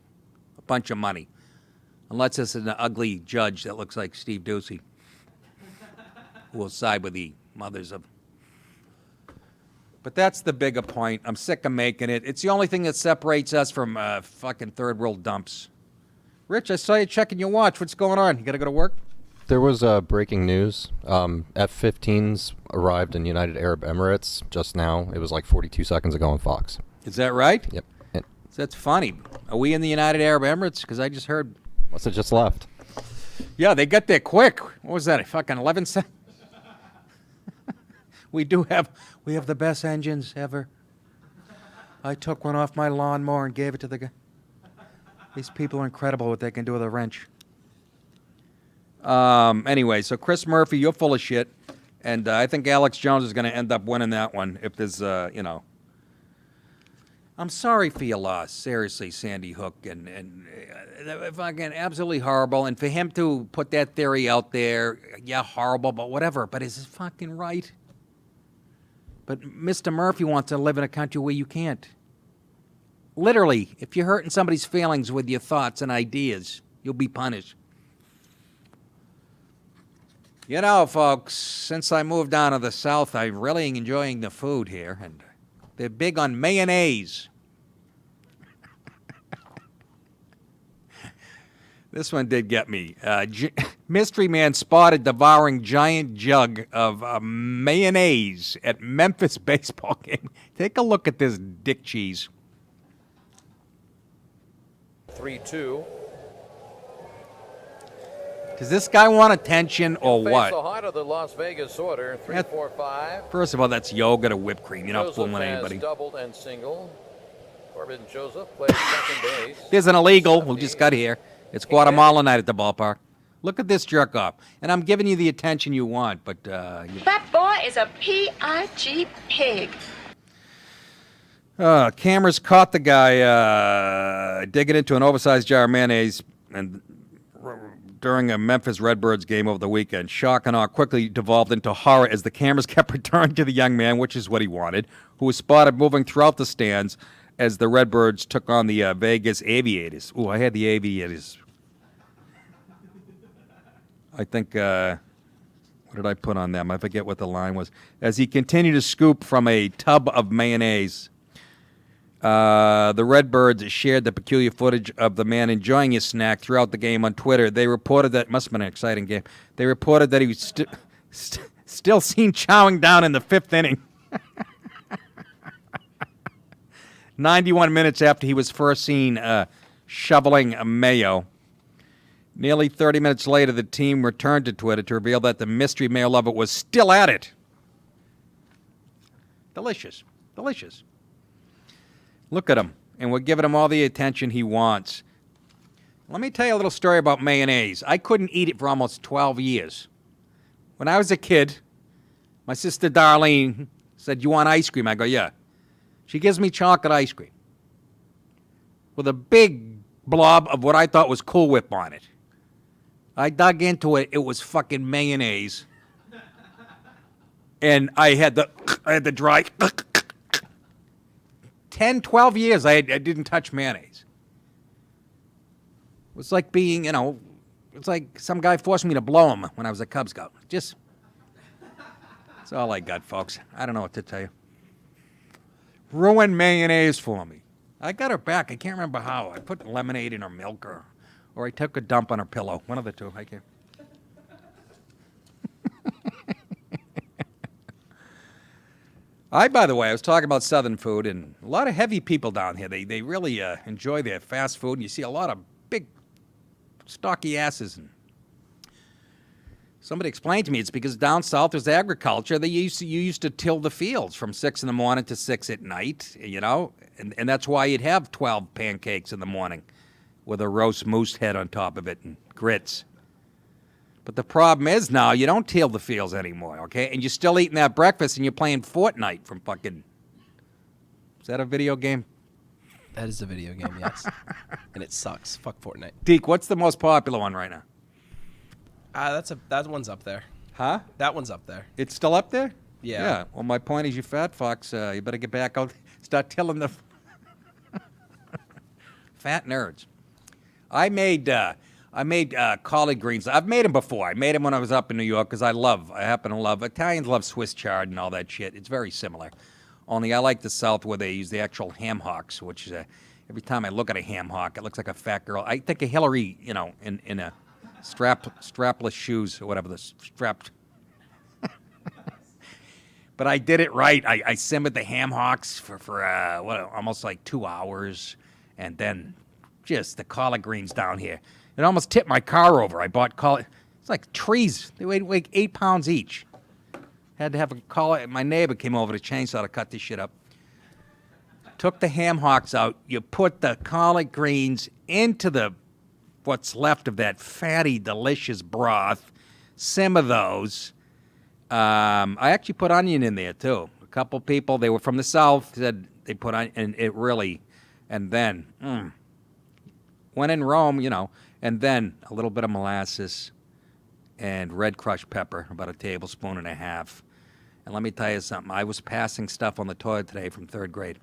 a bunch of money. Unless it's an ugly judge that looks like Steve Ducey, who will side with the mothers of. But that's the bigger point. I'm sick of making it. It's the only thing that separates us from fucking third world dumps. Rich, I saw you checking your watch. What's going on? You got to go to work? There was breaking news. F-15s arrived in United Arab Emirates just now. It was like 42 seconds ago on Fox. Is that right? Yep. That's funny. Are we in the United Arab Emirates? Because I just heard. Must have just left. Yeah, they got there quick. What was that? Fucking 11 seconds? We have the best engines ever. I took one off my lawnmower and gave it to the guy. These people are incredible what they can do with a wrench. Anyway, so Chris Murphy, you're full of shit. And I think Alex Jones is going to end up winning that one if there's, I'm sorry for your loss, seriously, Sandy Hook, and fucking absolutely horrible. And for him to put that theory out there, yeah, horrible, but whatever. But is it fucking right? But Mr. Murphy wants to live in a country where you can't. Literally, if you're hurting somebody's feelings with your thoughts and ideas, you'll be punished. You know, folks, since I moved down to the South, I'm really enjoying the food here, and they're big on mayonnaise. This one did get me. Mystery man spotted devouring giant jug of mayonnaise at Memphis baseball game. Take a look at this dick cheese. 3-2. Does this guy want attention or what? The height of the Las Vegas order, 3-4-5. First of all, that's yogurt or whipped cream. You're not fooling anybody. Doubled and single. Corbin Joseph plays second base. There's an illegal. We just got here. It's Guatemala night at the ballpark. Look at this jerk off. And I'm giving you the attention you want, but that boy is a P.I.G. pig. Cameras caught the guy digging into an oversized jar of mayonnaise and during a Memphis Redbirds game over the weekend. Shock and awe quickly devolved into horror as the cameras kept returning to the young man, which is what he wanted, who was spotted moving throughout the stands as the Redbirds took on the Vegas Aviators. Ooh, I had the Aviators. I think, what did I put on them? I forget what the line was. As he continued to scoop from a tub of mayonnaise, the Redbirds shared the peculiar footage of the man enjoying his snack throughout the game on Twitter. They reported that, must have been an exciting game, they reported that he was still seen chowing down in the fifth inning. 91 minutes after he was first seen shoveling a mayo. Nearly 30 minutes later, the team returned to Twitter to reveal that the mystery mayo lover was still at it. Delicious. Delicious. Look at him. And we're giving him all the attention he wants. Let me tell you a little story about mayonnaise. I couldn't eat it for almost 12 years. When I was a kid, my sister Darlene said, "You want ice cream?" I go, "Yeah." She gives me chocolate ice cream. with a big blob of what I thought was Cool Whip on it. I dug into it. It was fucking mayonnaise. And I had the dry 10, 12 years I didn't touch mayonnaise. It was like being, it's like some guy forced me to blow him when I was a Cub Scout. That's all I got, folks. I don't know what to tell you. Ruined mayonnaise for me. I got her back. I can't remember how. I put lemonade in her milk or I took a dump on her pillow. One of the two. I can't. By the way, I was talking about Southern food, and a lot of heavy people down here. They really enjoy their fast food, and you see a lot of big, stocky asses. And somebody explained to me it's because down south there's agriculture. You used to till the fields from 6 in the morning to 6 at night, and that's why you'd have 12 pancakes in the morning with a roast moose head on top of it and grits. But the problem is now you don't till the fields anymore, okay? And you're still eating that breakfast and you're playing Fortnite from fucking... Is that a video game? That is a video game, yes. And it sucks. Fuck Fortnite. Deke, what's the most popular one right now? That one's up there. Huh? That one's up there. It's still up there? Yeah. Yeah. Well, my point is, you fat fucks, you better get back out, start tilling the fat nerds. I made collard greens. I've made them before. I made them when I was up in New York because I happen to love, Italians love Swiss chard and all that shit. It's very similar. Only I like the South where they use the actual ham hocks, which is every time I look at a ham hock, it looks like a fat girl. I think of Hillary, in a strapless shoes or whatever, the strapped. But I did it right. I simmered the ham hocks for almost like 2 hours, and then just the collard greens down here. It almost tipped my car over. I bought collard. It's like trees. They weigh like 8 pounds each. Had to have a collard. My neighbor came over to chainsaw to cut this shit up. Took the ham hocks out. You put the collard greens into what's left of that fatty, delicious broth. Simmer those. I actually put onion in there too. A couple people, they were from the South, said they put onion, and it really, and then, when in Rome, and then a little bit of molasses and red crushed pepper, about a tablespoon and a half. And let me tell you something. I was passing stuff on the toilet today from 3rd grade.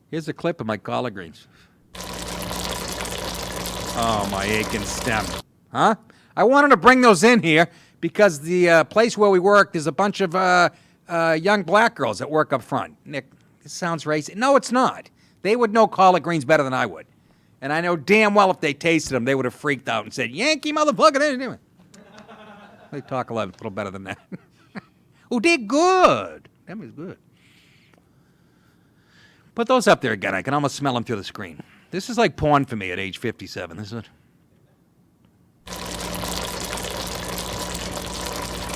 Here's a clip of my collard greens. Oh, my aching stem. Huh? I wanted to bring those in here because the place where we work, there's a bunch of young black girls that work up front. Nick, this sounds racist. No, it's not. They would know collard greens better than I would. And I know damn well if they tasted them, they would have freaked out and said, Yankee motherfucker. They talk a little better than that. Oh, they're good. Them is good. Put those up there again. I can almost smell them through the screen. This is like porn for me at age 57, isn't it?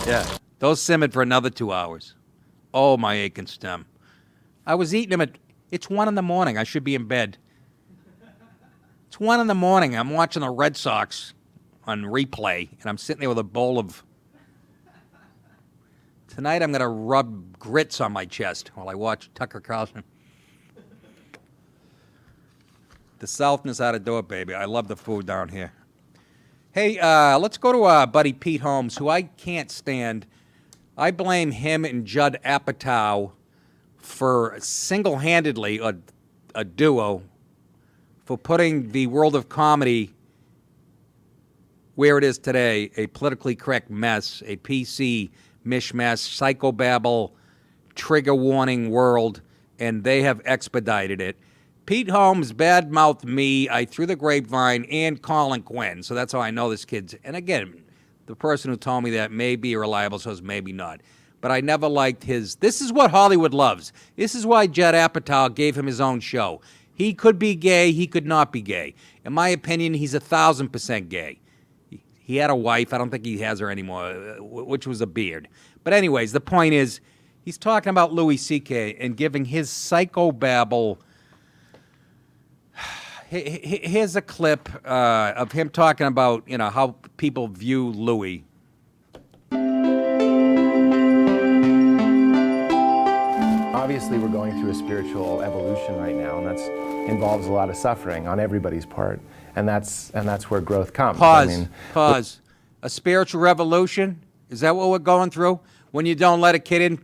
Yeah. Those simmered for another 2 hours. Oh, my aching stem. I was eating them it's 1 in the morning. I should be in bed. It's 1 in the morning. I'm watching the Red Sox on replay, and I'm sitting there with a bowl of... Tonight I'm going to rub grits on my chest while I watch Tucker Carlson. The Southness out of door, baby. I love the food down here. Hey, let's go to buddy Pete Holmes, who I can't stand. I blame him and Judd Apatow for single-handedly, a duo, for putting the world of comedy where it is today, a politically correct mess, a PC mishmash, psychobabble, trigger warning world, and they have expedited it. Pete Holmes badmouthed me, I threw the grapevine, and Colin Quinn, so that's how I know this kid's... And again, the person who told me that may be a reliable source, maybe not. But I never liked his... This is what Hollywood loves. This is why Judd Apatow gave him his own show. He could be gay, he could not be gay. In my opinion, he's 1,000% gay. He had a wife, I don't think he has her anymore, which was a beard. But anyways, the point is, he's talking about Louis C.K. and giving his psychobabble... Here's a clip of him talking about, how people view Louis. obviously we're going through a spiritual evolution right now, and that involves a lot of suffering on everybody's part, and that's where growth comes. Pause. A spiritual revolution? Is that what we're going through? When you don't let a kid in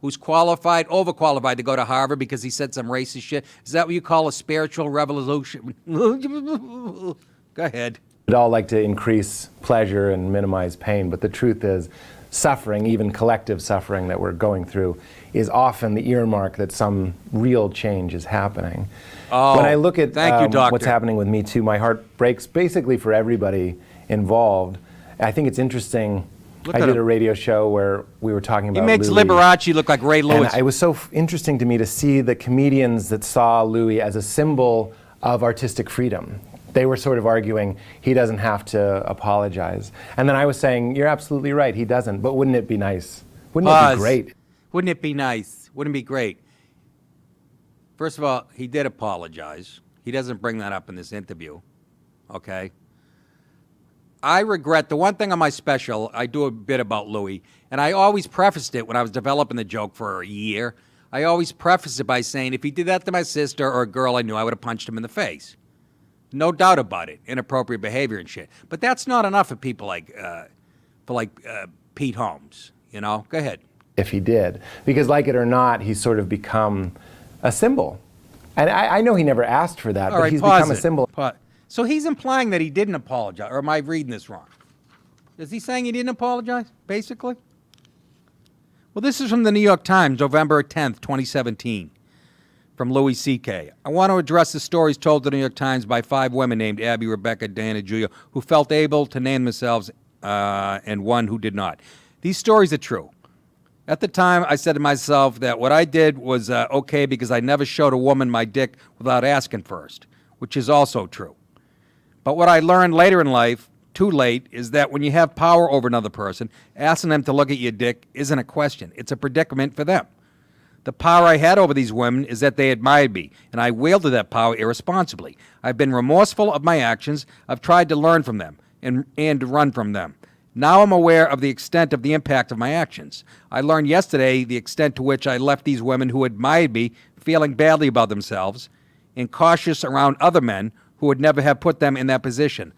who's overqualified to go to Harvard because he said some racist shit? Is that what you call a spiritual revolution? Go ahead. We'd all like to increase pleasure and minimize pain, but the truth is, suffering, even collective suffering that we're going through, is often the earmark that some real change is happening. Oh, when I look at what's happening with Me Too, my heart breaks basically for everybody involved. I think it's interesting. I did a radio show where we were talking about He makes Louis. Liberace look like Ray Lewis. And it was so interesting to me to see the comedians that saw Louis as a symbol of artistic freedom. They were sort of arguing he doesn't have to apologize. And then I was saying, you're absolutely right, he doesn't. But wouldn't it be nice? Wouldn't it be great? Wouldn't it be nice? Wouldn't it be great? First of all, he did apologize. He doesn't bring that up in this interview. Okay? I regret, the one thing on my special, I do a bit about Louis, and I always prefaced it when I was developing the joke for a year. I always prefaced it by saying, if he did that to my sister or a girl I knew, I would have punched him in the face. No doubt about it. Inappropriate behavior and shit. But that's not enough for people like Pete Holmes. You know? Go ahead. If he did. Because like it or not, he's sort of become a symbol. And I know he never asked for that, but he's become a symbol. So he's implying that he didn't apologize, or am I reading this wrong? Is he saying he didn't apologize, basically? Well, this is from the New York Times, November 10th, 2017, from Louis C.K. I want to address the stories told to the New York Times by 5 women named Abby, Rebecca, Diana, Julia, who felt able to name themselves, and one who did not. These stories are true. At the time, I said to myself that what I did was okay because I never showed a woman my dick without asking first, which is also true. But what I learned later in life, too late, is that when you have power over another person, asking them to look at your dick isn't a question. It's a predicament for them. The power I had over these women is that they admired me, and I wielded that power irresponsibly. I've been remorseful of my actions. I've tried to learn from them and run from them. Now I'm aware of the extent of the impact of my actions. I learned yesterday the extent to which I left these women who admired me feeling badly about themselves and cautious around other men who would never have put them in that position.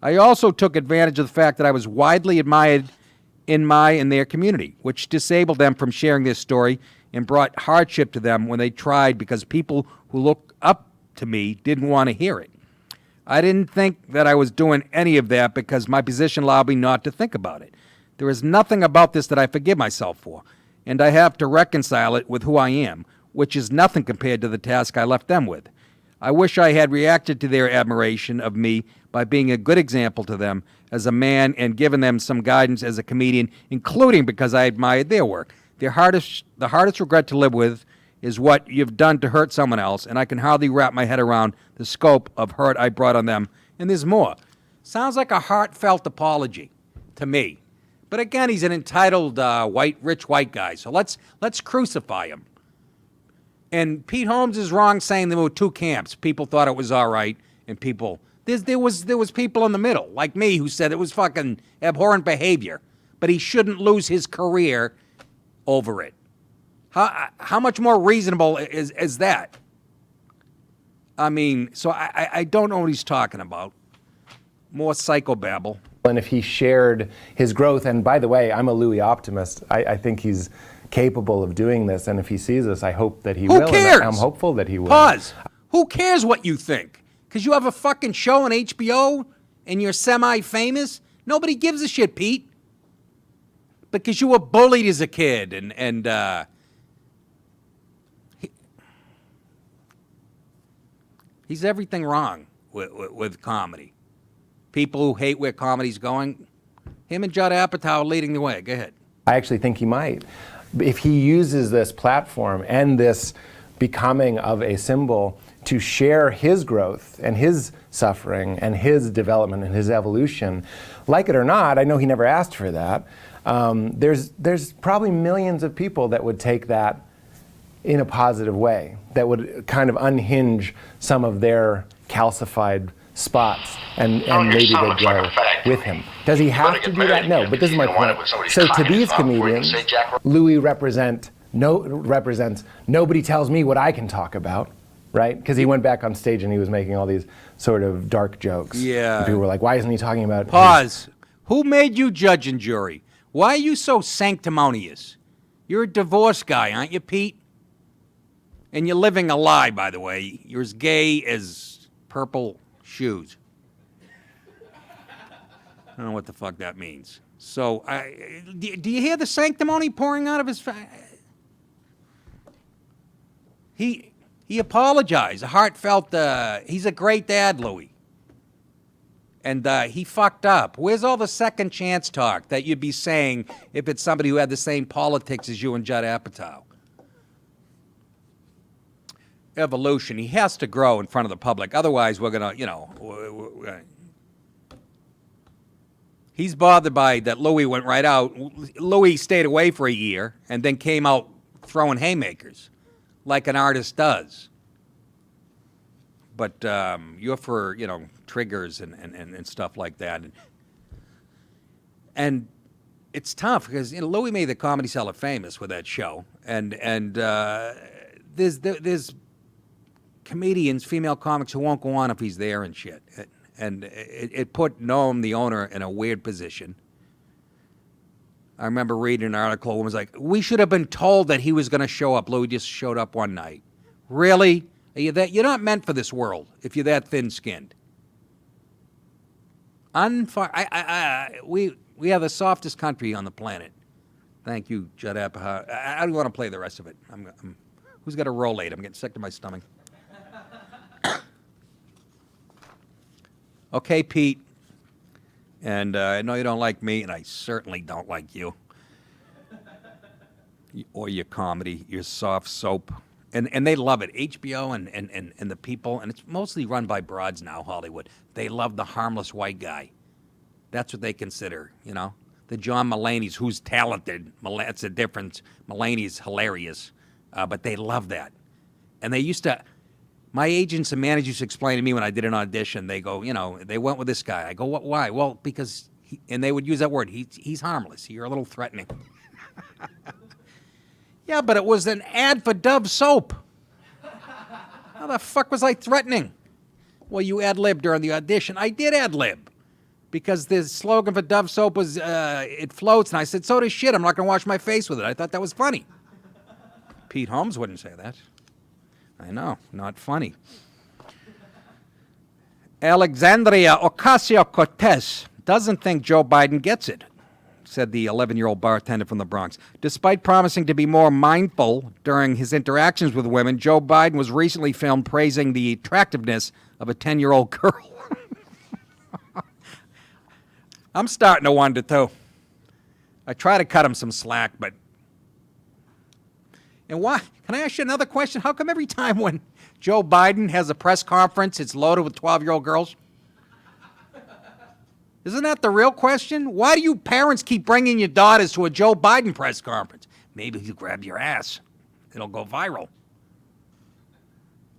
I also took advantage of the fact that I was widely admired in their community, which disabled them from sharing their story and brought hardship to them when they tried because people who look up to me didn't want to hear it. I didn't think that I was doing any of that because my position allowed me not to think about it. There is nothing about this that I forgive myself for, and I have to reconcile it with who I am, which is nothing compared to the task I left them with. I wish I had reacted to their admiration of me by being a good example to them as a man and given them some guidance as a comedian, including because I admired their work. The hardest regret to live with is what you've done to hurt someone else, and I can hardly wrap my head around the scope of hurt I brought on them, and there's more. Sounds like a heartfelt apology to me. But again, he's an entitled rich white guy, so let's crucify him. And Pete Holmes is wrong saying there were 2 camps. People thought it was all right, and people there was people in the middle, like me, who said it was fucking abhorrent behavior, but he shouldn't lose his career over it. How much more reasonable is that? I mean, so I don't know what he's talking about. More psychobabble. And if he shared his growth, and by the way, I'm a Louis optimist. I think he's capable of doing this, and if he sees us, I hope that he will. Who cares? And I'm hopeful that he will. Pause. Who cares what you think? Because you have a fucking show on HBO and you're semi-famous? Nobody gives a shit, Pete. Because you were bullied as a kid and he's everything wrong with comedy. People who hate where comedy's going, him and Judd Apatow are leading the way. Go ahead. I actually think he might. If he uses this platform and this becoming of a symbol to share his growth and his suffering and his development and his evolution, like it or not, I know he never asked for that, there's probably millions of people that would take that in a positive way, that would kind of unhinge some of their calcified spots and maybe they grow with him. Does he have to do that? No, but this is my point. So to these comedians, Louis represent represents nobody tells me what I can talk about, right? Because he went back on stage and he was making all these sort of dark jokes. Yeah. And people were like, why isn't he talking about... Pause. Who made you judge and jury? Why are you so sanctimonious? You're a divorced guy, aren't you, Pete? And you're living a lie, by the way. You're as gay as purple shoes. I don't know what the fuck that means. So, do you hear the sanctimony pouring out of his... He apologized, heartfelt. He's a great dad, Louis. And he fucked up. Where's all the second chance talk that you'd be saying if it's somebody who had the same politics as you and Judd Apatow? Evolution. He has to grow in front of the public. Otherwise, we're going to, He's bothered by that Louis went right out. Louis stayed away for a year and then came out throwing haymakers like an artist does. But you're for, triggers and stuff like that. And it's tough because, Louis made the Comedy Cellar famous with that show. And there's comedians, female comics who won't go on if he's there and shit. And it put Noam, the owner, in a weird position. I remember reading an article and was like, we should have been told that he was going to show up. Louis just showed up one night. Really? Are you that? You're not meant for this world if you're that thin-skinned. We have the softest country on the planet. Thank you, Judd Apatow. I don't want to play the rest of it. Who's got a rollate? I'm getting sick to my stomach. Okay, Pete. And I know you don't like me, and I certainly don't like you. Or your comedy, your soft soap. And they love it. HBO and the people, and it's mostly run by broads now, Hollywood. They love the harmless white guy. That's what they consider, The John Mulaney's, who's talented. That's the difference. Mulaney's hilarious. But they love that. And they used to... My agents and managers used to explain to me when I did an audition, they go, they went with this guy. I go, what? Why? Well, because, and they would use that word, he's harmless. You're a little threatening. Yeah, but it was an ad for Dove soap. How the fuck was I threatening? Well, you ad-libbed during the audition. I did ad-lib. Because the slogan for Dove soap was, it floats, and I said, so does shit. I'm not going to wash my face with it. I thought that was funny. Pete Holmes wouldn't say that. I know, not funny. Alexandria Ocasio-Cortez doesn't think Joe Biden gets it, said the 11-year-old bartender from the Bronx. Despite promising to be more mindful during his interactions with women, Joe Biden was recently filmed praising the attractiveness of a 10-year-old girl. I'm starting to wonder, too. I try to cut him some slack, but... And why? Can I ask you another question? How come every time when Joe Biden has a press conference, it's loaded with 12-year-old girls? Isn't that the real question? Why do you parents keep bringing your daughters to a Joe Biden press conference? Maybe you grab your ass. It'll go viral.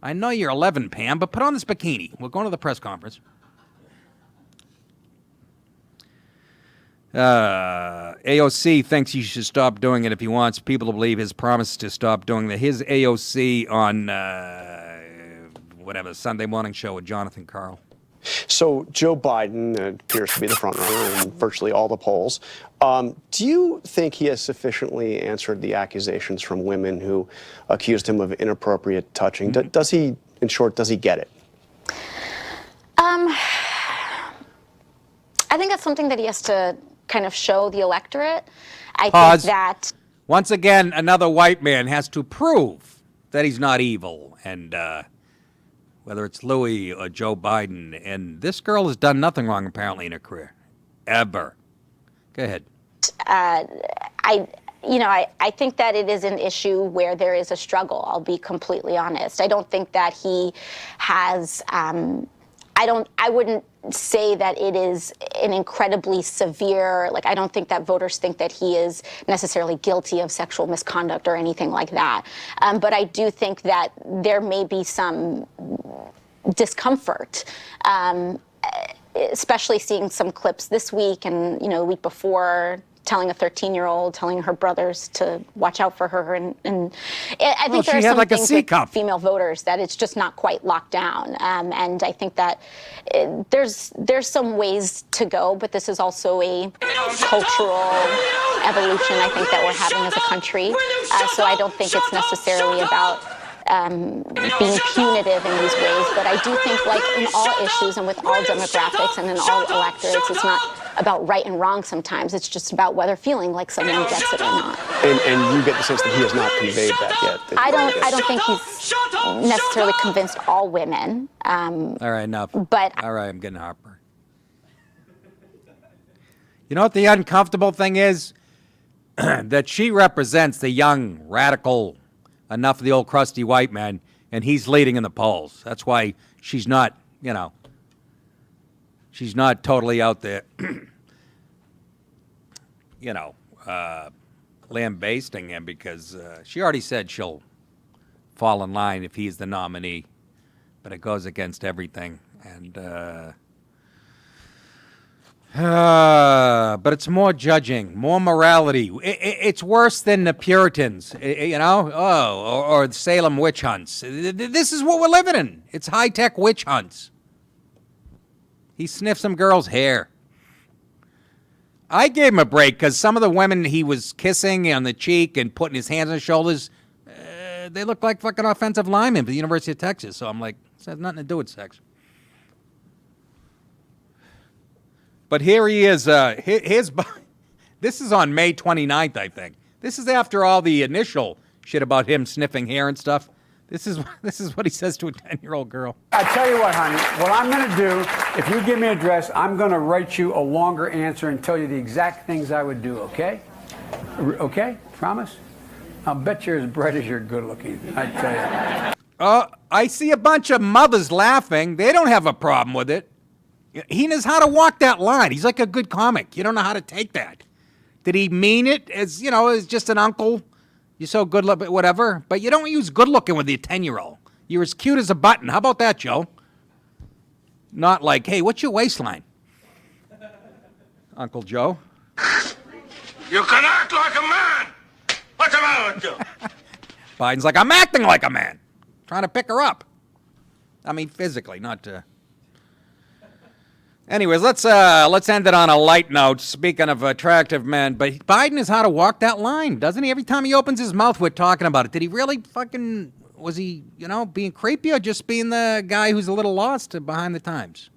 I know you're 11, Pam, but put on this bikini. We're going to the press conference. AOC thinks he should stop doing it if he wants people to believe his promise to stop doing that. His AOC on Sunday morning show with Jonathan Carl. So Joe Biden appears to be the front runner in virtually all the polls. Do you think he has sufficiently answered the accusations from women who accused him of inappropriate touching? Mm-hmm. Does he, in short, does he get it? I think that's something that he has to kind of show the electorate. I Pause. think that... Once again, another white man has to prove that he's not evil. And whether it's Louis or Joe Biden. And this girl has done nothing wrong, apparently, in her career. Ever. Go ahead. I think that it is an issue where there is a struggle. I'll be completely honest. I don't think that he has... I wouldn't say that it is an incredibly severe, I don't think that voters think that he is necessarily guilty of sexual misconduct or anything like that. But I do think that there may be some discomfort, especially seeing some clips this week and, the week before, telling a 13-year-old, telling her brothers to watch out for her, and I think there are she had some like a things C-cup. with female voters that it's just not quite locked down, and I think that there's some ways to go, but this is also a cultural evolution I think that we're having as a country. So I don't think it's necessarily about being punitive in these ways, but I do think, like in all issues and with all demographics and in all electorates, it's not about right and wrong sometimes. It's just about whether feeling like someone gets it or not. And you get the sense that he has not conveyed that yet. I don't think he's necessarily convinced all women. All right, enough. But all right, I'm getting Harper. You know what the uncomfortable thing is? That she represents the young, radical, enough of the old crusty white man, and he's leading in the polls. That's why she's not, she's not totally out there, lambasting him, because she already said she'll fall in line if he's the nominee, but it goes against everything. And but it's more judging, more morality. It's worse than the Puritans, or the Salem witch hunts. This is what we're living in. It's high-tech witch hunts. He sniffed some girl's hair. I gave him a break because some of the women he was kissing on the cheek and putting his hands on his shoulders, they look like fucking offensive linemen for the University of Texas. So I'm like, this has nothing to do with sex. But here he is. This is on May 29th, I think. This is after all the initial shit about him sniffing hair and stuff. This is what he says to a 10-year-old girl. I tell you what, honey, what I'm going to do, if you give me an address, I'm going to write you a longer answer and tell you the exact things I would do, okay? Okay? Promise? I'll bet you're as bright as you're good looking, I tell you. I see a bunch of mothers laughing. They don't have a problem with it. He knows how to walk that line. He's like a good comic. You don't know how to take that. Did he mean it as, as just an uncle? You're so good looking, whatever. But you don't use good looking with your 10-year-old. You're as cute as a button. How about that, Joe? Not like, hey, what's your waistline? Uncle Joe. You can act like a man. What's the matter with you? Biden's like, I'm acting like a man. Trying to pick her up. I mean, physically, not Anyways, let's end it on a light note. Speaking of attractive men, but Biden knows how to walk that line, doesn't he? Every time he opens his mouth, we're talking about it. Did he really was he, being creepy or just being the guy who's a little lost behind the times?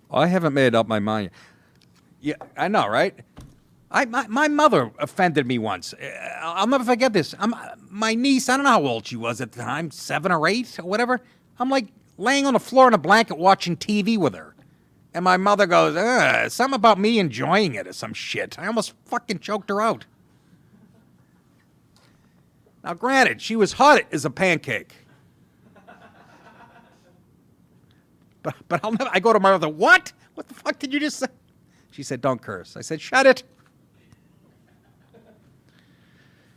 I haven't made up my mind. Yeah, I know, right? My mother offended me once. I'll never forget this. My niece, I don't know how old she was at the time, 7 or 8 or whatever. I'm like laying on the floor in a blanket watching TV with her. And my mother goes, something about me enjoying it or some shit. I almost fucking choked her out. Now, granted, she was hot as a pancake. But I go to my mother, what? What the fuck did you just say? She said, don't curse. I said, shut it.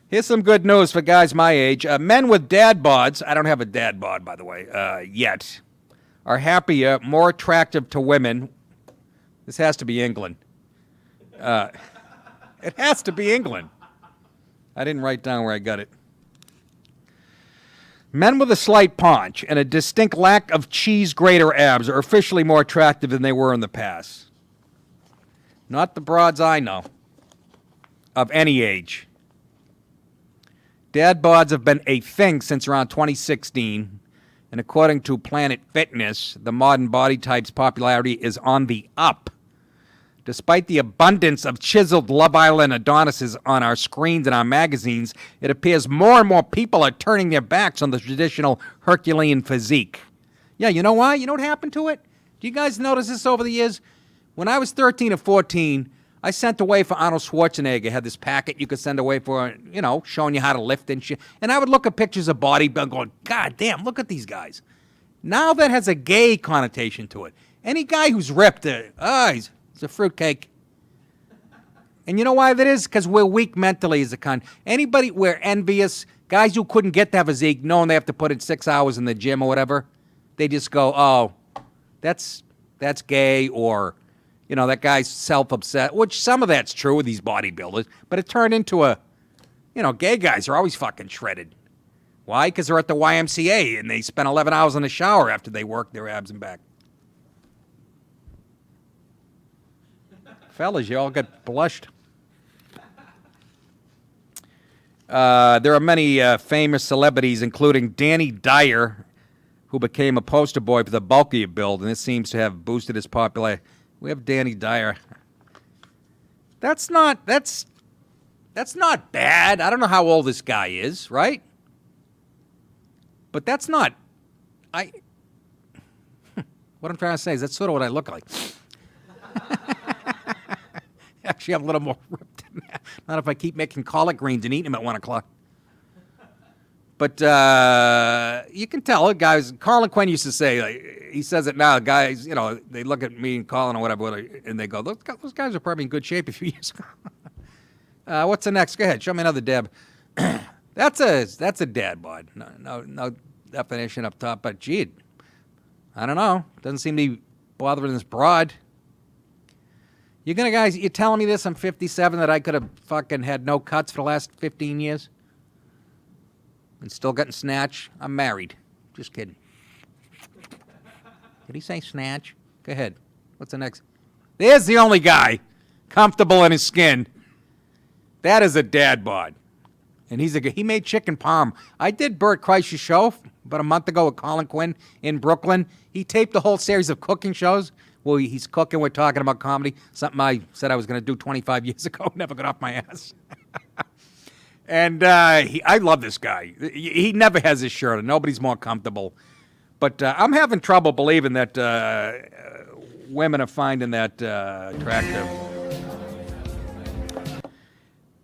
Here's some good news for guys my age. Men with dad bods, I don't have a dad bod, by the way, yet, are happier, more attractive to women. This has to be England. It has to be England. I didn't write down where I got it. Men with a slight paunch and a distinct lack of cheese grater abs are officially more attractive than they were in the past. Not the broads I know, of any age. Dad bods have been a thing since around 2016. And according to Planet Fitness, the modern body type's popularity is on the up. Despite the abundance of chiseled Love Island Adonises on our screens and our magazines, it appears more and more people are turning their backs on the traditional Herculean physique. Yeah, you know why? You know what happened to it? Do you guys notice this over the years? When I was 13 or 14, I sent away for Arnold Schwarzenegger. Had this packet you could send away for, showing you how to lift and shit. And I would look at pictures of bodybuilding going, God damn, look at these guys. Now that has a gay connotation to it. Any guy who's ripped, he's a fruitcake. And you know why that is? Because we're weak mentally as a con. Anybody, we're envious. Guys who couldn't get that physique, knowing they have to put in 6 hours in the gym or whatever, they just go, oh, that's gay, or... that guy's self-obsessed, which some of that's true with these bodybuilders, but it turned into a, gay guys are always fucking shredded. Why? Because they're at the YMCA and they spend 11 hours in the shower after they work their abs and back. Fellas, you all got blushed. There are many famous celebrities, including Danny Dyer, who became a poster boy for the bulkier build, and this seems to have boosted his popularity. We have Danny Dyer. That's not bad. I don't know how old this guy is, right? But that's not. What I'm trying to say is that's sort of what I look like. Actually, I'm a little more ripped than that. Not if I keep making collard greens and eating them at 1 o'clock. But you can tell it, guys. Colin Quinn used to say, he says it now, guys, they look at me and Colin or whatever, and they go, those guys are probably in good shape a few years ago. What's the next? Go ahead, show me another dab. That's a dad bod. No definition up top, but gee, I don't know. Doesn't seem to be bothering this broad. You're telling me this? I'm 57, that I could have fucking had no cuts for the last 15 years? And still getting snatch? I'm married. Just kidding. Did he say snatch? Go ahead. What's the next? There's the only guy comfortable in his skin. That is a dad bod. And he made chicken parm. I did Bert Kreischer's show about a month ago with Colin Quinn in Brooklyn. He taped the whole series of cooking shows. Well, he's cooking, we're talking about comedy. Something I said I was going to do 25 years ago. Never got off my ass. And I love this guy. He never has his shirt on. Nobody's more comfortable. But I'm having trouble believing that women are finding that attractive.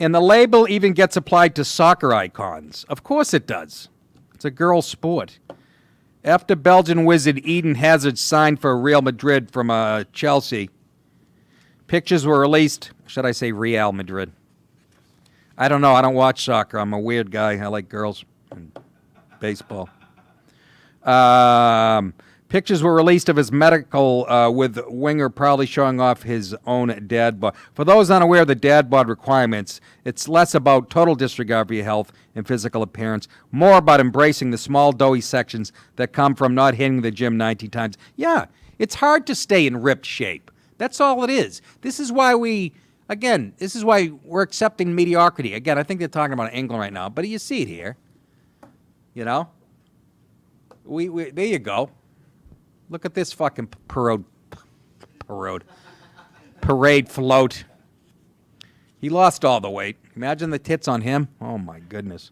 And the label even gets applied to soccer icons. Of course it does. It's a girl sport. After Belgian wizard Eden Hazard signed for Real Madrid from Chelsea, pictures were released. Should I say Real Madrid? I don't know. I don't watch soccer. I'm a weird guy. I like girls and baseball. Pictures were released of his medical with Winger proudly showing off his own dad bod. For those unaware of the dad bod requirements, it's less about total disregard for your health and physical appearance, more about embracing the small doughy sections that come from not hitting the gym 90 times. Yeah, it's hard to stay in ripped shape. That's all it is. This is why we're accepting mediocrity. Again, I think they're talking about England right now, but you see it here. We there you go. Look at this fucking parade float. He lost all the weight. Imagine the tits on him. Oh, my goodness.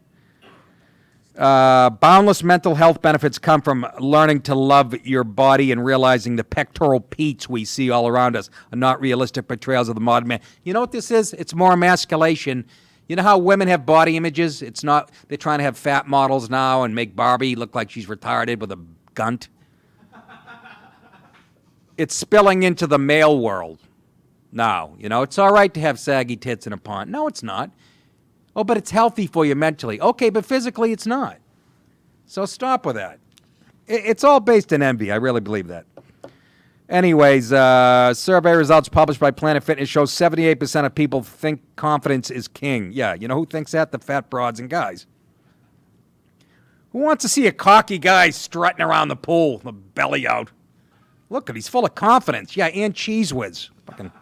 Boundless mental health benefits come from learning to love your body and realizing the pectoral peats we see all around us are not realistic portrayals of the modern man. You know what this is? It's more emasculation. You know how women have body images? It's not, they're trying to have fat models now and make Barbie look like she's retarded with a gunt. It's spilling into the male world now. It's all right to have saggy tits in a pond. No, it's not. Oh, but it's healthy for you mentally. Okay, but physically it's not. So stop with that. It's all based in envy. I really believe that. Anyways, survey results published by Planet Fitness show 78% of people think confidence is king. Yeah, you know who thinks that? The fat broads and guys. Who wants to see a cocky guy strutting around the pool, the belly out? Look, he's full of confidence. Yeah, and Cheese Whiz. Fucking.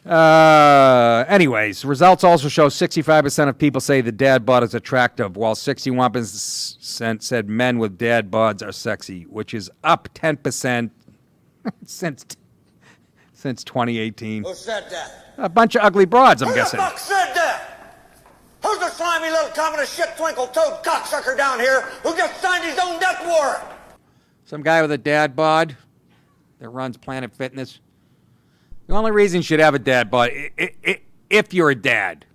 Anyways, results also show 65% of people say the dad bod is attractive, while 61% said men with dad bods are sexy, which is up 10% since 2018. Who said that? A bunch of ugly broads, I'm guessing. Who the fuck said that? Who's the slimy little communist shit twinkle-toed cocksucker down here who just signed his own death warrant? Some guy with a dad bod that runs Planet Fitness. The only reason you should have a dad bod, if you're a dad.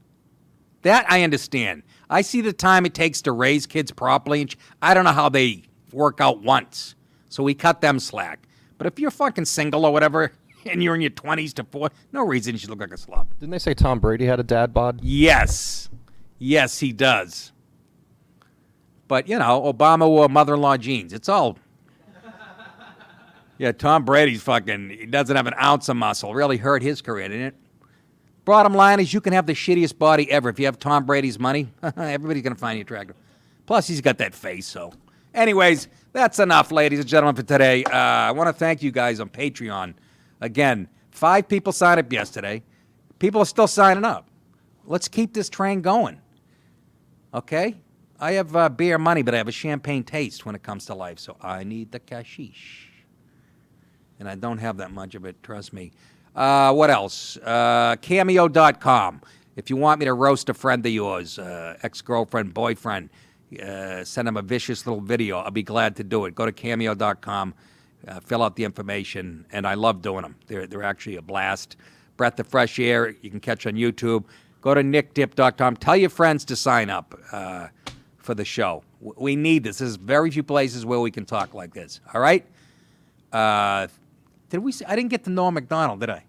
That I understand. I see the time it takes to raise kids properly. I don't know how they work out once. So we cut them slack. But if you're fucking single or whatever, and you're in your 20s to 40, no reason you should look like a slob. Didn't they say Tom Brady had a dad bod? Yes. Yes, he does. But, Obama wore mother-in-law jeans. It's all... Yeah, Tom Brady's he doesn't have an ounce of muscle. Really hurt his career, didn't it? Bottom line is you can have the shittiest body ever. If you have Tom Brady's money, everybody's going to find you attractive. Plus, he's got that face, so. Anyways, that's enough, ladies and gentlemen, for today. I want to thank you guys on Patreon. Again, 5 people signed up yesterday. People are still signing up. Let's keep this train going. Okay? I have beer money, but I have a champagne taste when it comes to life, so I need the cashish. And I don't have that much of it, trust me. What else? Cameo.com. If you want me to roast a friend of yours, ex-girlfriend, boyfriend, send them a vicious little video. I'll be glad to do it. Go to Cameo.com, fill out the information, and I love doing them. They're actually a blast. Breath of fresh air, you can catch on YouTube. Go to nickdip.com. Tell your friends to sign up for the show. We need this. There's very few places where we can talk like this. All right? I didn't get to Norm MacDonald, did I?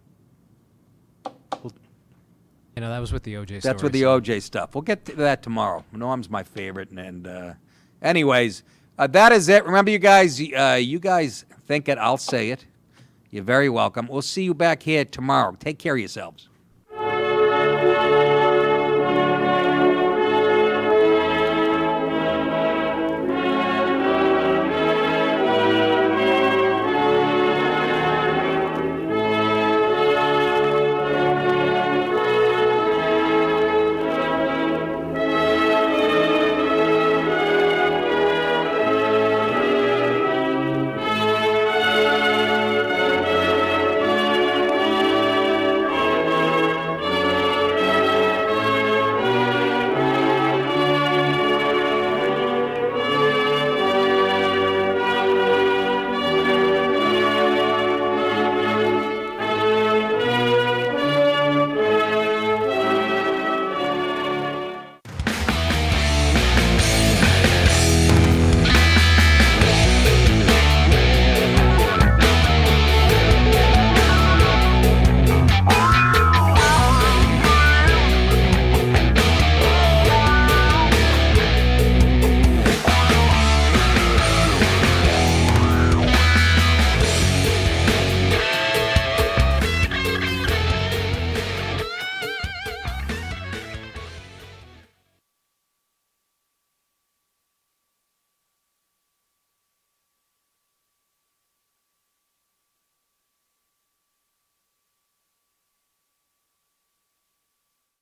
That was with the OJ stuff. That's with the OJ stuff. We'll get to that tomorrow. Norm's my favorite. And anyways, that is it. Remember, you guys think it, I'll say it. You're very welcome. We'll see you back here tomorrow. Take care of yourselves.